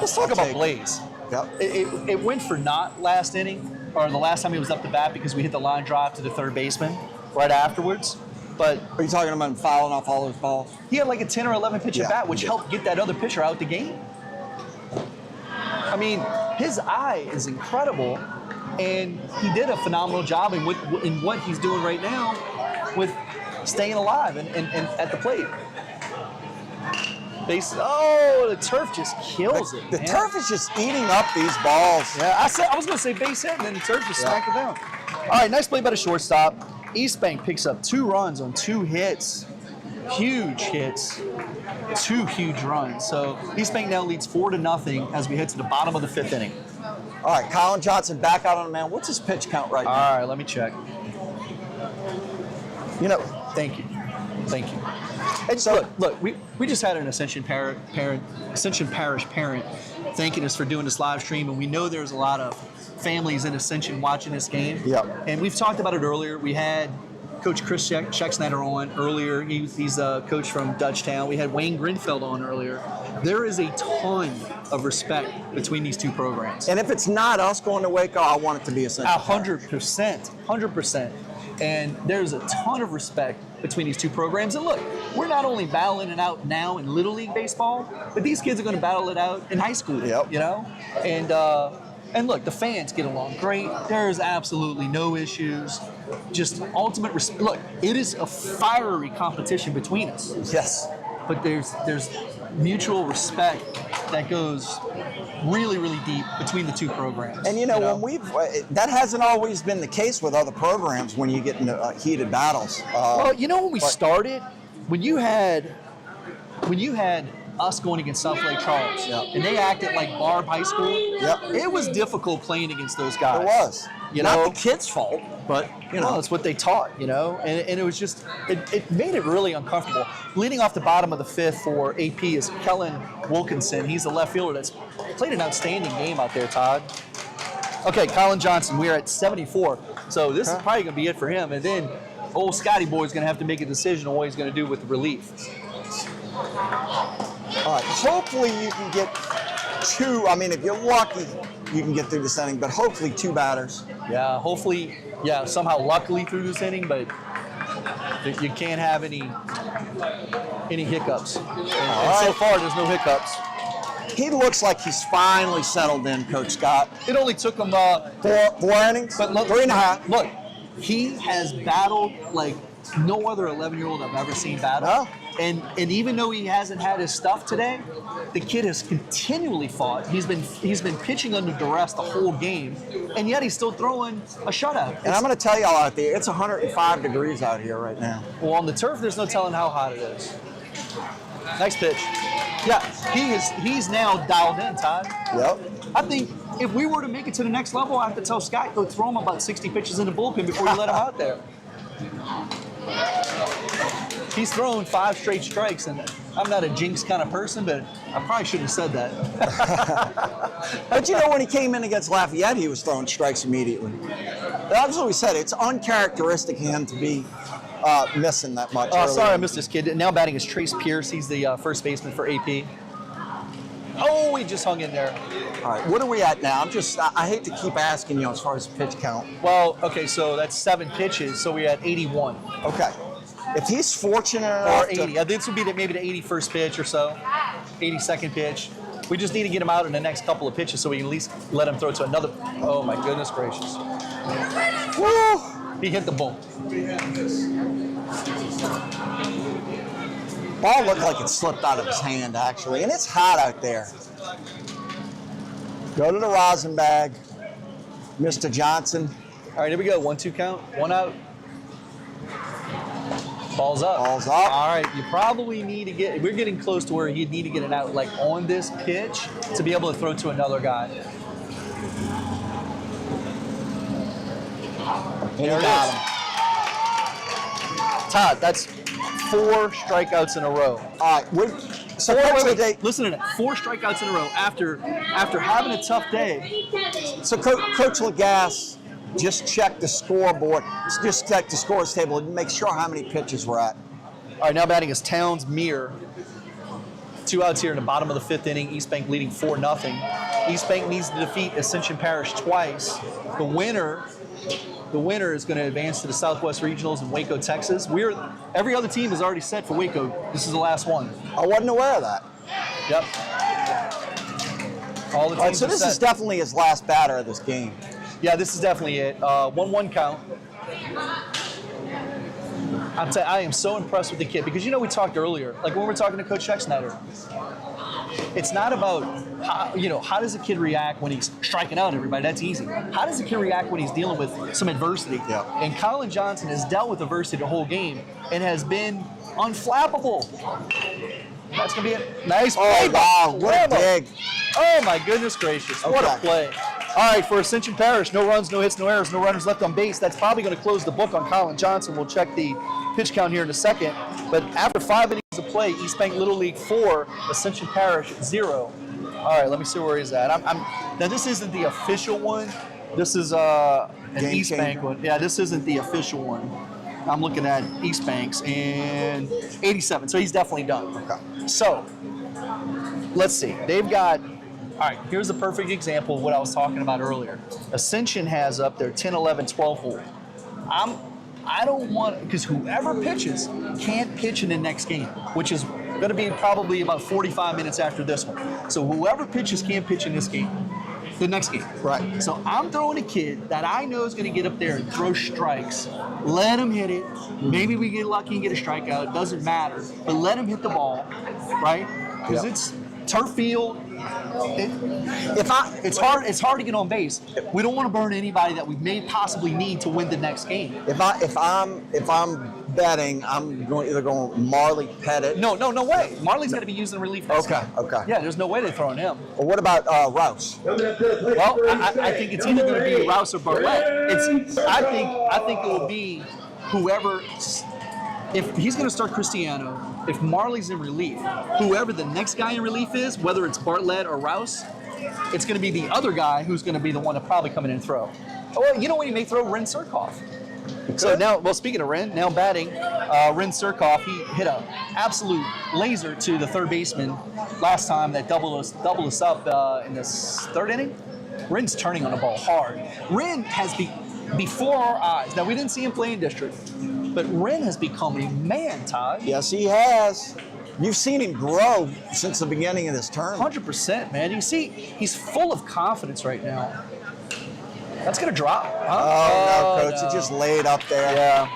let's talk about Blaze.
Yep.
It went for naught last inning, or the last time he was up the bat because we hit the line drive to the third baseman right afterwards. But
Are you talking about him fouling off all those balls?
he had like a 10 or 11 pitch at bat, which
he did.
helped get that other pitcher out the game. I mean, his eye is incredible, and he did a phenomenal job in what he's doing right now with staying alive and at the plate. The turf just kills it.
The
man.
turf is just eating up these balls.
Yeah, I was going to say base hit, and then the turf just smacked it down. All right, nice play by the shortstop. Eastbank picks up 2 runs on 2 hits. Huge hits. 2 huge runs. So Eastbank now leads 4-0 as we head to the bottom of the 5th inning.
All right, Colin Johnson back out on the mound. What's his pitch count right now?
All right, let me check.
You know,
Thank you. And so look, we just had an Ascension Parish parent thanking us for doing this live stream, and we know there's a lot of families in Ascension watching this game.
Yep.
And we've talked about it earlier. We had Coach Chris Schecksnyder on earlier. He's a coach from Dutchtown. We had Wayne Grinfeld on earlier. There is a ton of respect between these two programs.
And if it's not us going to Waco, I want it to be Ascension.
100%. And there's a ton of respect between these two programs. And look, we're not only battling it out now in Little League baseball, but these kids are going to battle it out in high school.
Yep.
You know, and look, the fans get along great. There's absolutely no issues. Just ultimate respect. Look, it is a fiery competition between us.
Yes.
But there's mutual respect that goes really, really deep between the two programs.
And when that hasn't always been the case with other programs when you get into heated battles.
Well, when we started, when you had us going against South Lake Charles, and they acted like Barb High School, it was difficult playing against those guys.
It was. Not the kids' fault, but
well, it's what they taught, and it was just it made it really uncomfortable. Leading off the bottom of the fifth for AP is Kellen Wilkinson. He's a left fielder that's played an outstanding game out there, Todd. Okay, Colin Johnson, we're at 74, so this is probably going to be it for him. And then old Scotty Boy's going to have to make a decision on what he's going to do with the relief.
All right, hopefully you can get two. I mean, if you're lucky, you can get through this inning, but hopefully two batters.
Yeah, hopefully, somehow luckily through this inning, but you can't have any hiccups. And so far, there's no hiccups.
He looks like he's finally settled in, Coach Scott.
It only took him
four innings,
but look,
3.5.
Look, he has battled like no other 11-year-old I've ever seen battle.
No.
And even though he hasn't had his stuff today, the kid has continually fought. He's been pitching under duress the whole game, and yet he's still throwing a shutout.
And I'm going to tell y'all out there, it's 105 degrees out here right now.
Well, on the turf, there's no telling how hot it is. Nice pitch. Yeah, he's now dialed in, Todd.
Yep.
I think if we were to make it to the next level, I have to tell Scott, go throw him about 60 pitches in the bullpen before you let him out there. He's thrown 5 straight strikes, and I'm not a jinx kind of person, but I probably shouldn't have said that.
But when he came in against Lafayette, he was throwing strikes immediately. That's what we said. It's uncharacteristic of him to be missing that much.
Oh, sorry, I missed this kid. Now batting is Trace Pierce. He's the first baseman for AP. Oh, he just hung in there.
All right, what are we at now? I hate to keep asking you as far as pitch count.
Well, okay, so that's 7 pitches, so we're at 81.
Okay. If he's fortunate enough
or 80. This would be maybe the 81st pitch or so, 82nd pitch. We just need to get him out in the next couple of pitches so we can at least let him throw to another. Oh, my goodness gracious. Woo! He hit the ball.
Ball looked like it slipped out of his hand, actually, and it's hot out there. Go to the rosin bag, Mr. Johnson.
All right, here we go. 1-2 count. 1 out. Ball's up.
Ball's up.
All right, you probably need to get, we're getting close to where he'd need to get it out, like on this pitch, to be able to throw to another guy.
There it is.
Todd, that's 4 strikeouts in a row.
All right,
listen to that. 4 strikeouts in a row after having a tough day.
So Coach Lagasse just check the scoreboard, just check the scores table and make sure how many pitches we're at.
All right, now batting is Towns Meir. 2 outs here in the bottom of the 5th inning. Eastbank leading 4-0. Eastbank needs to defeat Ascension Parish twice. The winner is going to advance to the Southwest Regionals in Waco, Texas. Every other team is already set for Waco. This is the last one.
I wasn't aware of that.
Yep. All the teams
All right, so this is definitely his last batter of this game.
Yeah, this is definitely it. 1-1 count. I am so impressed with the kid because we talked earlier, like when we were talking to Coach Schecksnyder, it's not about how does a kid react when he's striking out everybody. That's easy. How does a kid react when he's dealing with some adversity?
Yeah.
And Colin Johnson has dealt with adversity the whole game and has been unflappable. That's gonna be it. Nice play.
Oh wow, what a dig!
Oh my goodness gracious, what a play! All right, for Ascension Parish, no runs, no hits, no errors, no runners left on base. That's probably going to close the book on Colin Johnson. We'll check the pitch count here in a second. But after 5 innings of play, Eastbank Little League 4, Ascension Parish 0. All right, let me see where he's at. Now, this isn't the official one. This is an Eastbank one. Yeah, this isn't the official one. I'm looking at Eastbank's, and 87. So he's definitely done.
Okay.
So let's see. They've got. All right, here's the perfect example of what I was talking about earlier. Ascension has up their 10, 11, 12 hole. I don't want, because whoever pitches can't pitch in the next game, which is going to be probably about 45 minutes after this one. So whoever pitches can't pitch in this game, the next game.
Right.
So I'm throwing a kid that I know is going to get up there and throw strikes. Let him hit it. Maybe we get lucky and get a strikeout. It doesn't matter. But let him hit the ball, right? Because it's turf field. It's hard to get on base. We don't want to burn anybody that we may possibly need to win the next game.
If I'm betting, I'm either going Marley Pettit.
No way. Marley's going to be using relief. Next game.
Okay.
Yeah, there's no way they're throwing him.
Or what about Rouse?
Well, I think it's either going to be Rouse or Bartlett. I think it will be whoever. If he's going to start Cristiano, if Marley's in relief, whoever the next guy in relief is, whether it's Bartlett or Rouse, it's going to be the other guy who's going to be the one to probably come in and throw. Oh, well, you know what? He may throw Ren Surkoff. So now, well, speaking of Ren, now batting, Ren Surkoff, he hit an absolute laser to the third baseman last time that doubled us up in the third inning. Ren's turning on the ball hard. Ren has before our eyes. Now, we didn't see him play in district, but Ren has become a man, Todd.
Yes, he has. You've seen him grow since the beginning of this tournament.
100%, man. You see, he's full of confidence right now. That's going to drop. Huh?
Oh, no, Coach.
No.
He just laid up there.
Yeah.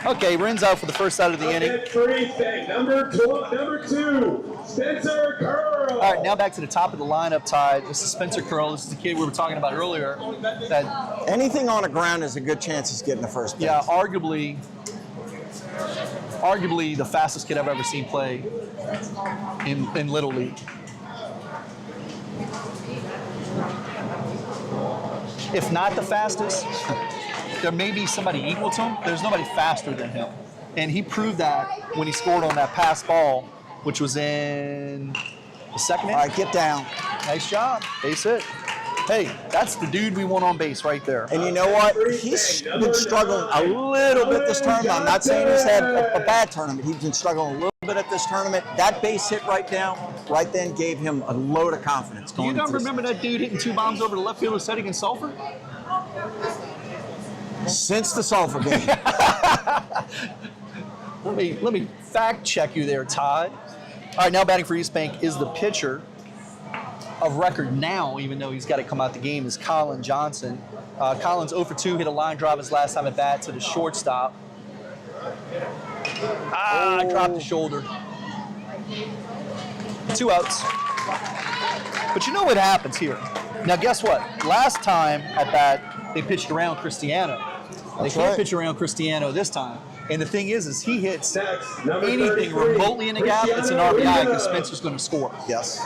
Okay, Ren's out for the first out of the inning.
Number 2, Spencer Curl.
All right, now back to the top of the lineup, Todd. This is Spencer Curl. This is the kid we were talking about earlier. That,
anything on the ground is a good chance he's getting the first base.
yeah, arguably the fastest kid I've ever seen play in Little League. If not the fastest, there may be somebody equal to him. There's nobody faster than him. And he proved that when he scored on that pass ball, which was in the second inning.
All right, get down.
Nice job. Base hit. Hey, that's the dude we want on base right there.
And you know what? He's been struggling a little bit this tournament. I'm not saying he's had a bad tournament. He's been struggling a little bit at this tournament. That base hit right then gave him a load of confidence.
You don't remember that dude hitting 2 bombs over the left field setting in Sulphur?
Since the Sulphur game.
Let me fact check you there, Todd. All right, now batting for Eastbank is the pitcher of record now, even though he's got to come out the game, is Colin Johnson. Colin's 0 for 2, hit a line drive his last time at bat to the shortstop. I dropped the shoulder. 2 outs. But you know what happens here. Now, guess what? Last time at bat, they pitched around Cristiano. They can't pitch around Cristiano this time. And the thing is he hits anything remotely in the gap, it's an RBI because Spencer's going to score.
Yes.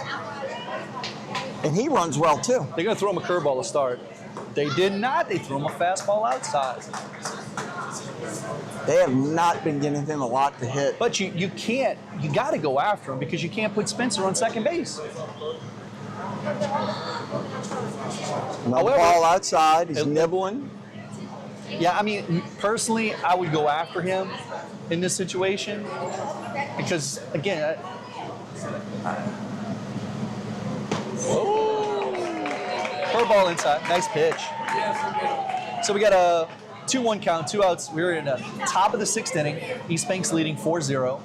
And he runs well, too.
They're going to throw him a curveball to start. They did not. They threw him a fastball outside.
They have not been giving him a lot to hit.
But you can't. You got to go after him because you can't put Spencer on second base.
Another ball outside. He's nibbling.
Yeah, I mean, personally, I would go after him in this situation because, again, curveball inside. Nice pitch. So we got a 2-1 count, 2 outs. We're in the top of the 6th inning. Eastbank's leading 4-0.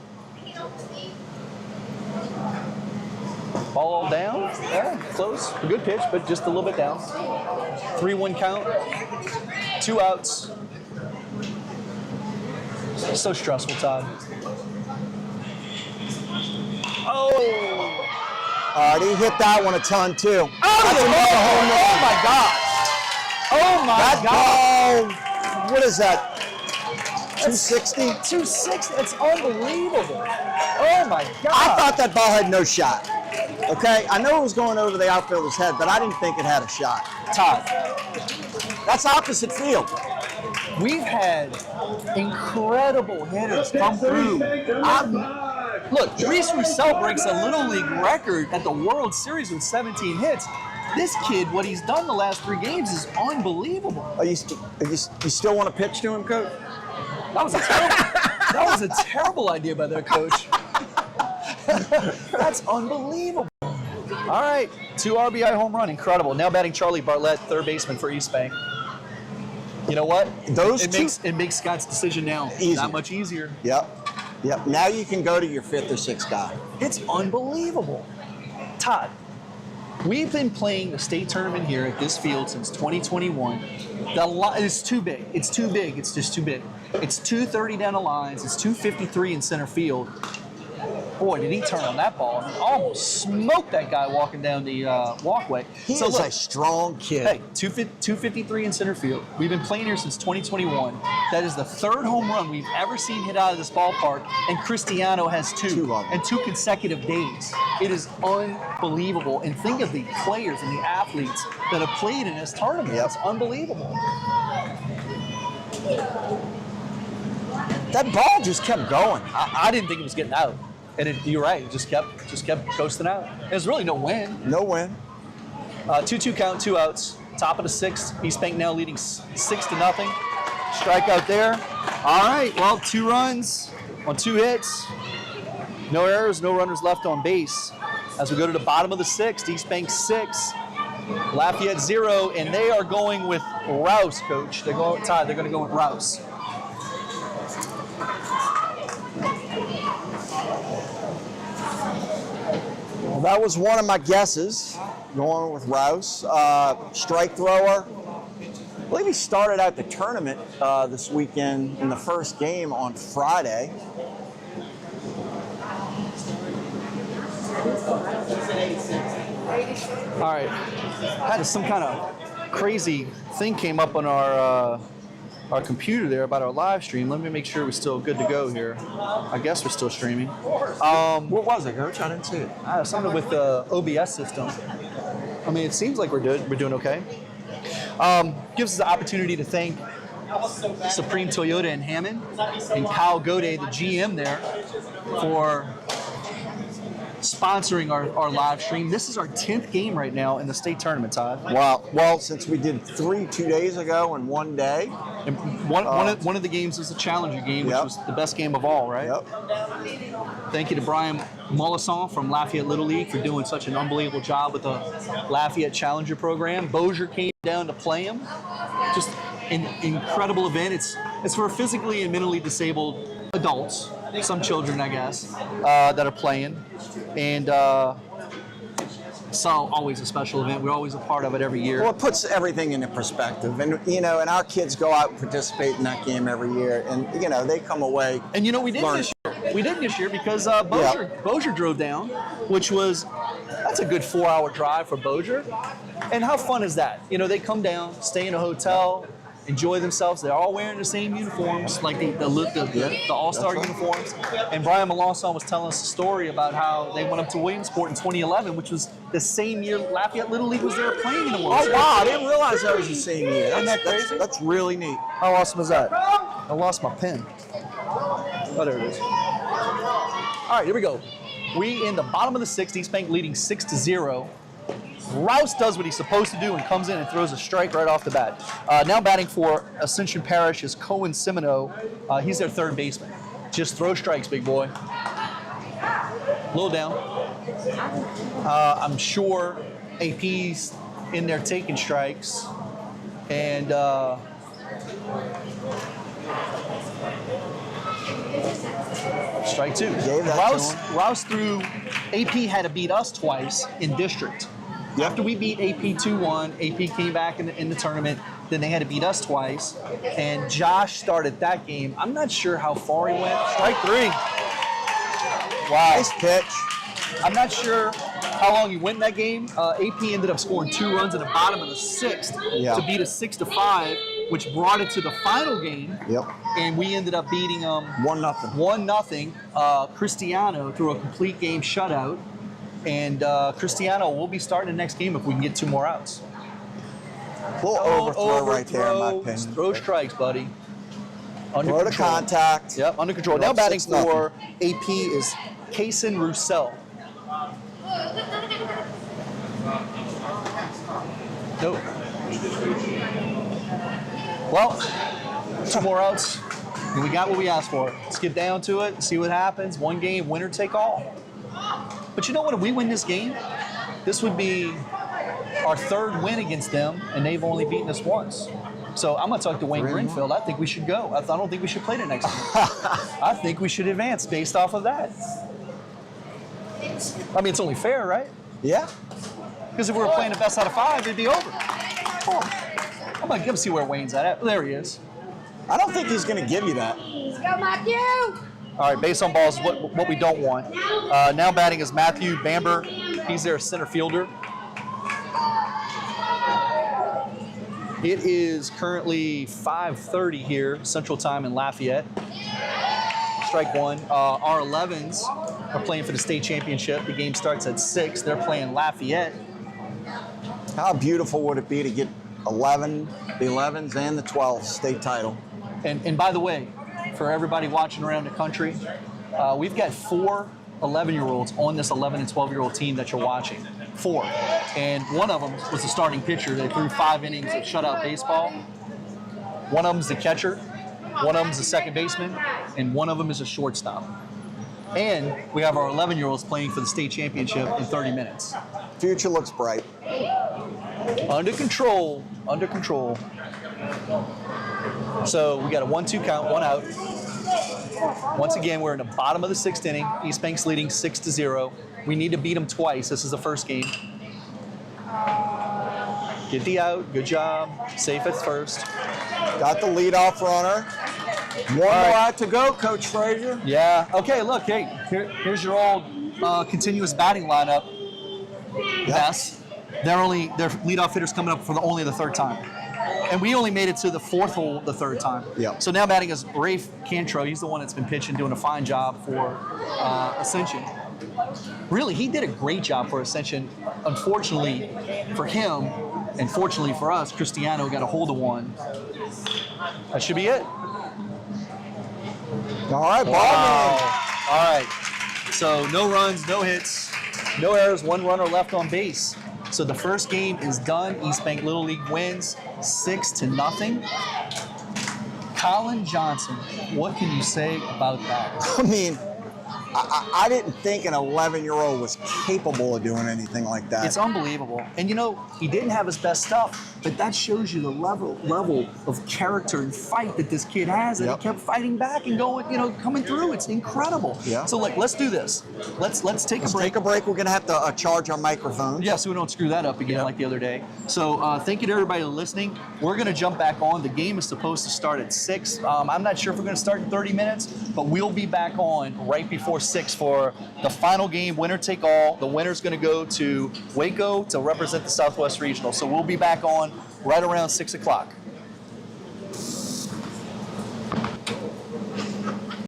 Ball all down. Yeah, close. A good pitch, but just a little bit down. 3-1 count. 2 outs. So stressful, Todd. Oh!
All right, he hit that one a ton, too.
Oh my God! Oh my God!
Ball, what is that? 260?
260. It's unbelievable. Oh my God!
I thought that ball had no shot. Okay, I know it was going over the outfielder's head, but I didn't think it had a shot.
Todd,
that's opposite field.
We've had incredible hitters come through. Look, Reese Roussel breaks a Little League record at the World Series with 17 hits. This kid, what he's done the last 3 games is unbelievable.
You still want to pitch to him, Coach?
That was a terrible idea by their coach. That's unbelievable. All right, 2 RBI home run, incredible. Now batting Charlie Bartlett, third baseman for Eastbank. You know what? It makes Scott's decision now
Easy.
that much easier.
Yep. Now you can go to your 5th or 6th guy.
It's unbelievable. Todd, we've been playing the state tournament here at this field since 2021. It's too big. It's too big. It's just too big. It's 230 down the lines. It's 253 in center field. Boy, did he turn on that ball. He almost smoked that guy walking down the walkway.
He is a strong kid.
Hey, 253 in center field. We've been playing here since 2021. That is the 3rd home run we've ever seen hit out of this ballpark, and Cristiano has 2
of them.
and 2 consecutive days. It is unbelievable. And think of the players and the athletes that have played in this tournament.
Yep.
It's unbelievable.
That ball just kept going.
I didn't think it was getting out. And you're right, it just kept coasting out. There's really no win.
No win.
2-2 count, 2 outs. Top of the 6th. Eastbank now leading 6-0. Strikeout there. All right, well, 2 runs on 2 hits. No errors, no runners left on base. As we go to the bottom of the 6th, Eastbank 6, Lafayette 0, and they are going with Rouse, Coach. They're going to go with Rouse.
Well, that was one of my guesses, going with Rouse. Strike thrower. I believe he started out the tournament this weekend in the first game on Friday.
All right, had some kind of crazy thing came up on our computer there about our live stream. Let me make sure we're still good to go here. I guess we're still streaming.
What was it, Coach? I didn't see it.
Something with the OBS system. I mean, it seems like we're doing okay. Gives us the opportunity to thank Supreme Toyota in Hammond and Kyle Gode, the GM there, for sponsoring our live stream. This is our 10th game right now in the state tournament, Todd.
Wow. Well, since we did 3 2 days ago in one day.
And one of the games was a Challenger game, which was the best game of all, right?
Yep.
Thank you to Brian Mollisson from Lafayette Little League for doing such an unbelievable job with the Lafayette Challenger program. Bossier came down to play him. Just an incredible event. It's for physically and mentally disabled adults, some children, I guess, that are playing. And it's always a special event. We're always a part of it every year.
Well, it puts everything into perspective. And, and our kids go out and participate in that game every year. And, they come away.
And, we didn't this year. We didn't this year because Bossier drove down, that's a good 4-hour drive for Bossier. And how fun is that? They come down, stay in a hotel, enjoy themselves. They're all wearing the same uniforms, like the All-Star uniforms. And Brian Melanson was telling us a story about how they went up to Williamsport in 2011, which was the same year Lafayette Little League was there playing in the World Series.
Oh, wow. I didn't realize that was the same year.
Isn't that crazy?
That's really neat.
How awesome is that? I lost my pen. Oh, there it is. All right, here we go. We in the bottom of the 6th, Eastbank leading 6-0. Rouse does what he's supposed to do and comes in and throws a strike right off the bat. Now batting for Ascension Parish is Cohen Simino. He's their third baseman. Just throw strikes, big boy. A little down. I'm sure AP's in there taking strikes. And strike 2. Rouse threw. AP had to beat us twice in district. After we beat AP 2-1, AP came back in the tournament. Then they had to beat us twice. And Josh started that game. I'm not sure how far he went. Strike 3. Wow.
Nice pitch.
I'm not sure how long he went in that game. AP ended up scoring 2 runs in the bottom of the 6th to beat us 6-5, which brought it to the final game.
Yep.
And we ended up beating them
1-0.
1-0. Cristiano threw a complete game shutout. And Cristiano will be starting the next game if we can get 2 more outs.
Little overthrow right there, in my opinion.
Throw strikes, buddy. Under
Throw to
control.
contact.
Yep, under control.
We're
Now
up
batting
6-0.
for AP is Kaysen Roussel. Nope. Well, 2 more outs. And we got what we asked for. Let's get down to it, see what happens. One game, winner take all. But you know what? If we win this game, this would be our third win against them, and they've only beaten us once. So I'm going to talk to Wayne Greenfield. I think we should go. I don't think we should play the next game. I think we should advance based off of that. I mean, it's only fair, right?
Yeah.
Because if we were playing the best out of 5, it'd be over. Oh. I'm going to see where Wayne's at. There he is.
I don't think he's going to give you that.
Let's go, Matthew!
All right, base on balls is what we don't want. Now batting is Matthew Bamber. He's their center fielder. It is currently 5:30 here, Central Time in Lafayette. Strike one. Our 11s are playing for the state championship. The game starts at 6. They're playing Lafayette.
How beautiful would it be to get the 11s and the 12s state title?
And by the way, for everybody watching around the country, we've got 4 11-year-olds on this 11 and 12-year-old team that you're watching. 4. And one of them was the starting pitcher. They threw 5 innings of shutout baseball. One of them's the catcher. One of them's the second baseman. And one of them is a shortstop. And we have our 11-year-olds playing for the state championship in 30 minutes.
Future looks bright.
Under control. Under control. So we got a 1-2 count, 1 out. Once again, we're in the bottom of the 6th inning. Eastbank's leading 6-0. We need to beat them twice. This is the first game. Get the out. Good job. Safe at first.
Got the leadoff runner. One more out to go, Coach Frazier.
Yeah. Okay, look. Hey, here's your old continuous batting lineup. Yes. Their leadoff hitter's coming up for only the 3rd time. And we only made it to the 4th hole the 3rd time.
Yeah.
So now batting is Rafe Cantro. He's the one that's been pitching, doing a fine job for Ascension. Really, he did a great job for Ascension. Unfortunately for him, and fortunately for us, Cristiano got a hold of one. That should be it.
All right, ball game.
All right. So no runs, no hits, no errors, 1 runner left on base. So the first game is done. Eastbank Little League wins 6-0. Colin Johnson, what can you say about that?
I mean, I didn't think an 11-year-old was capable of doing anything like that.
It's unbelievable. And you know, he didn't have his best stuff, but that shows you the level of character and fight that this kid has, and he kept fighting back and going, coming through. It's incredible.
Yeah.
So let's do this. Let's take a break.
Take a break. We're gonna have to charge our microphones.
Yeah, so we don't screw that up again like the other day. So thank you to everybody listening. We're going to jump back on. The game is supposed to start at 6. I'm not sure if we're going to start in 30 minutes, but we'll be back on right before 6 for the final game, winner take all. The winner's going to go to Waco to represent the Southwest Regional. So we'll be back on right around 6 o'clock.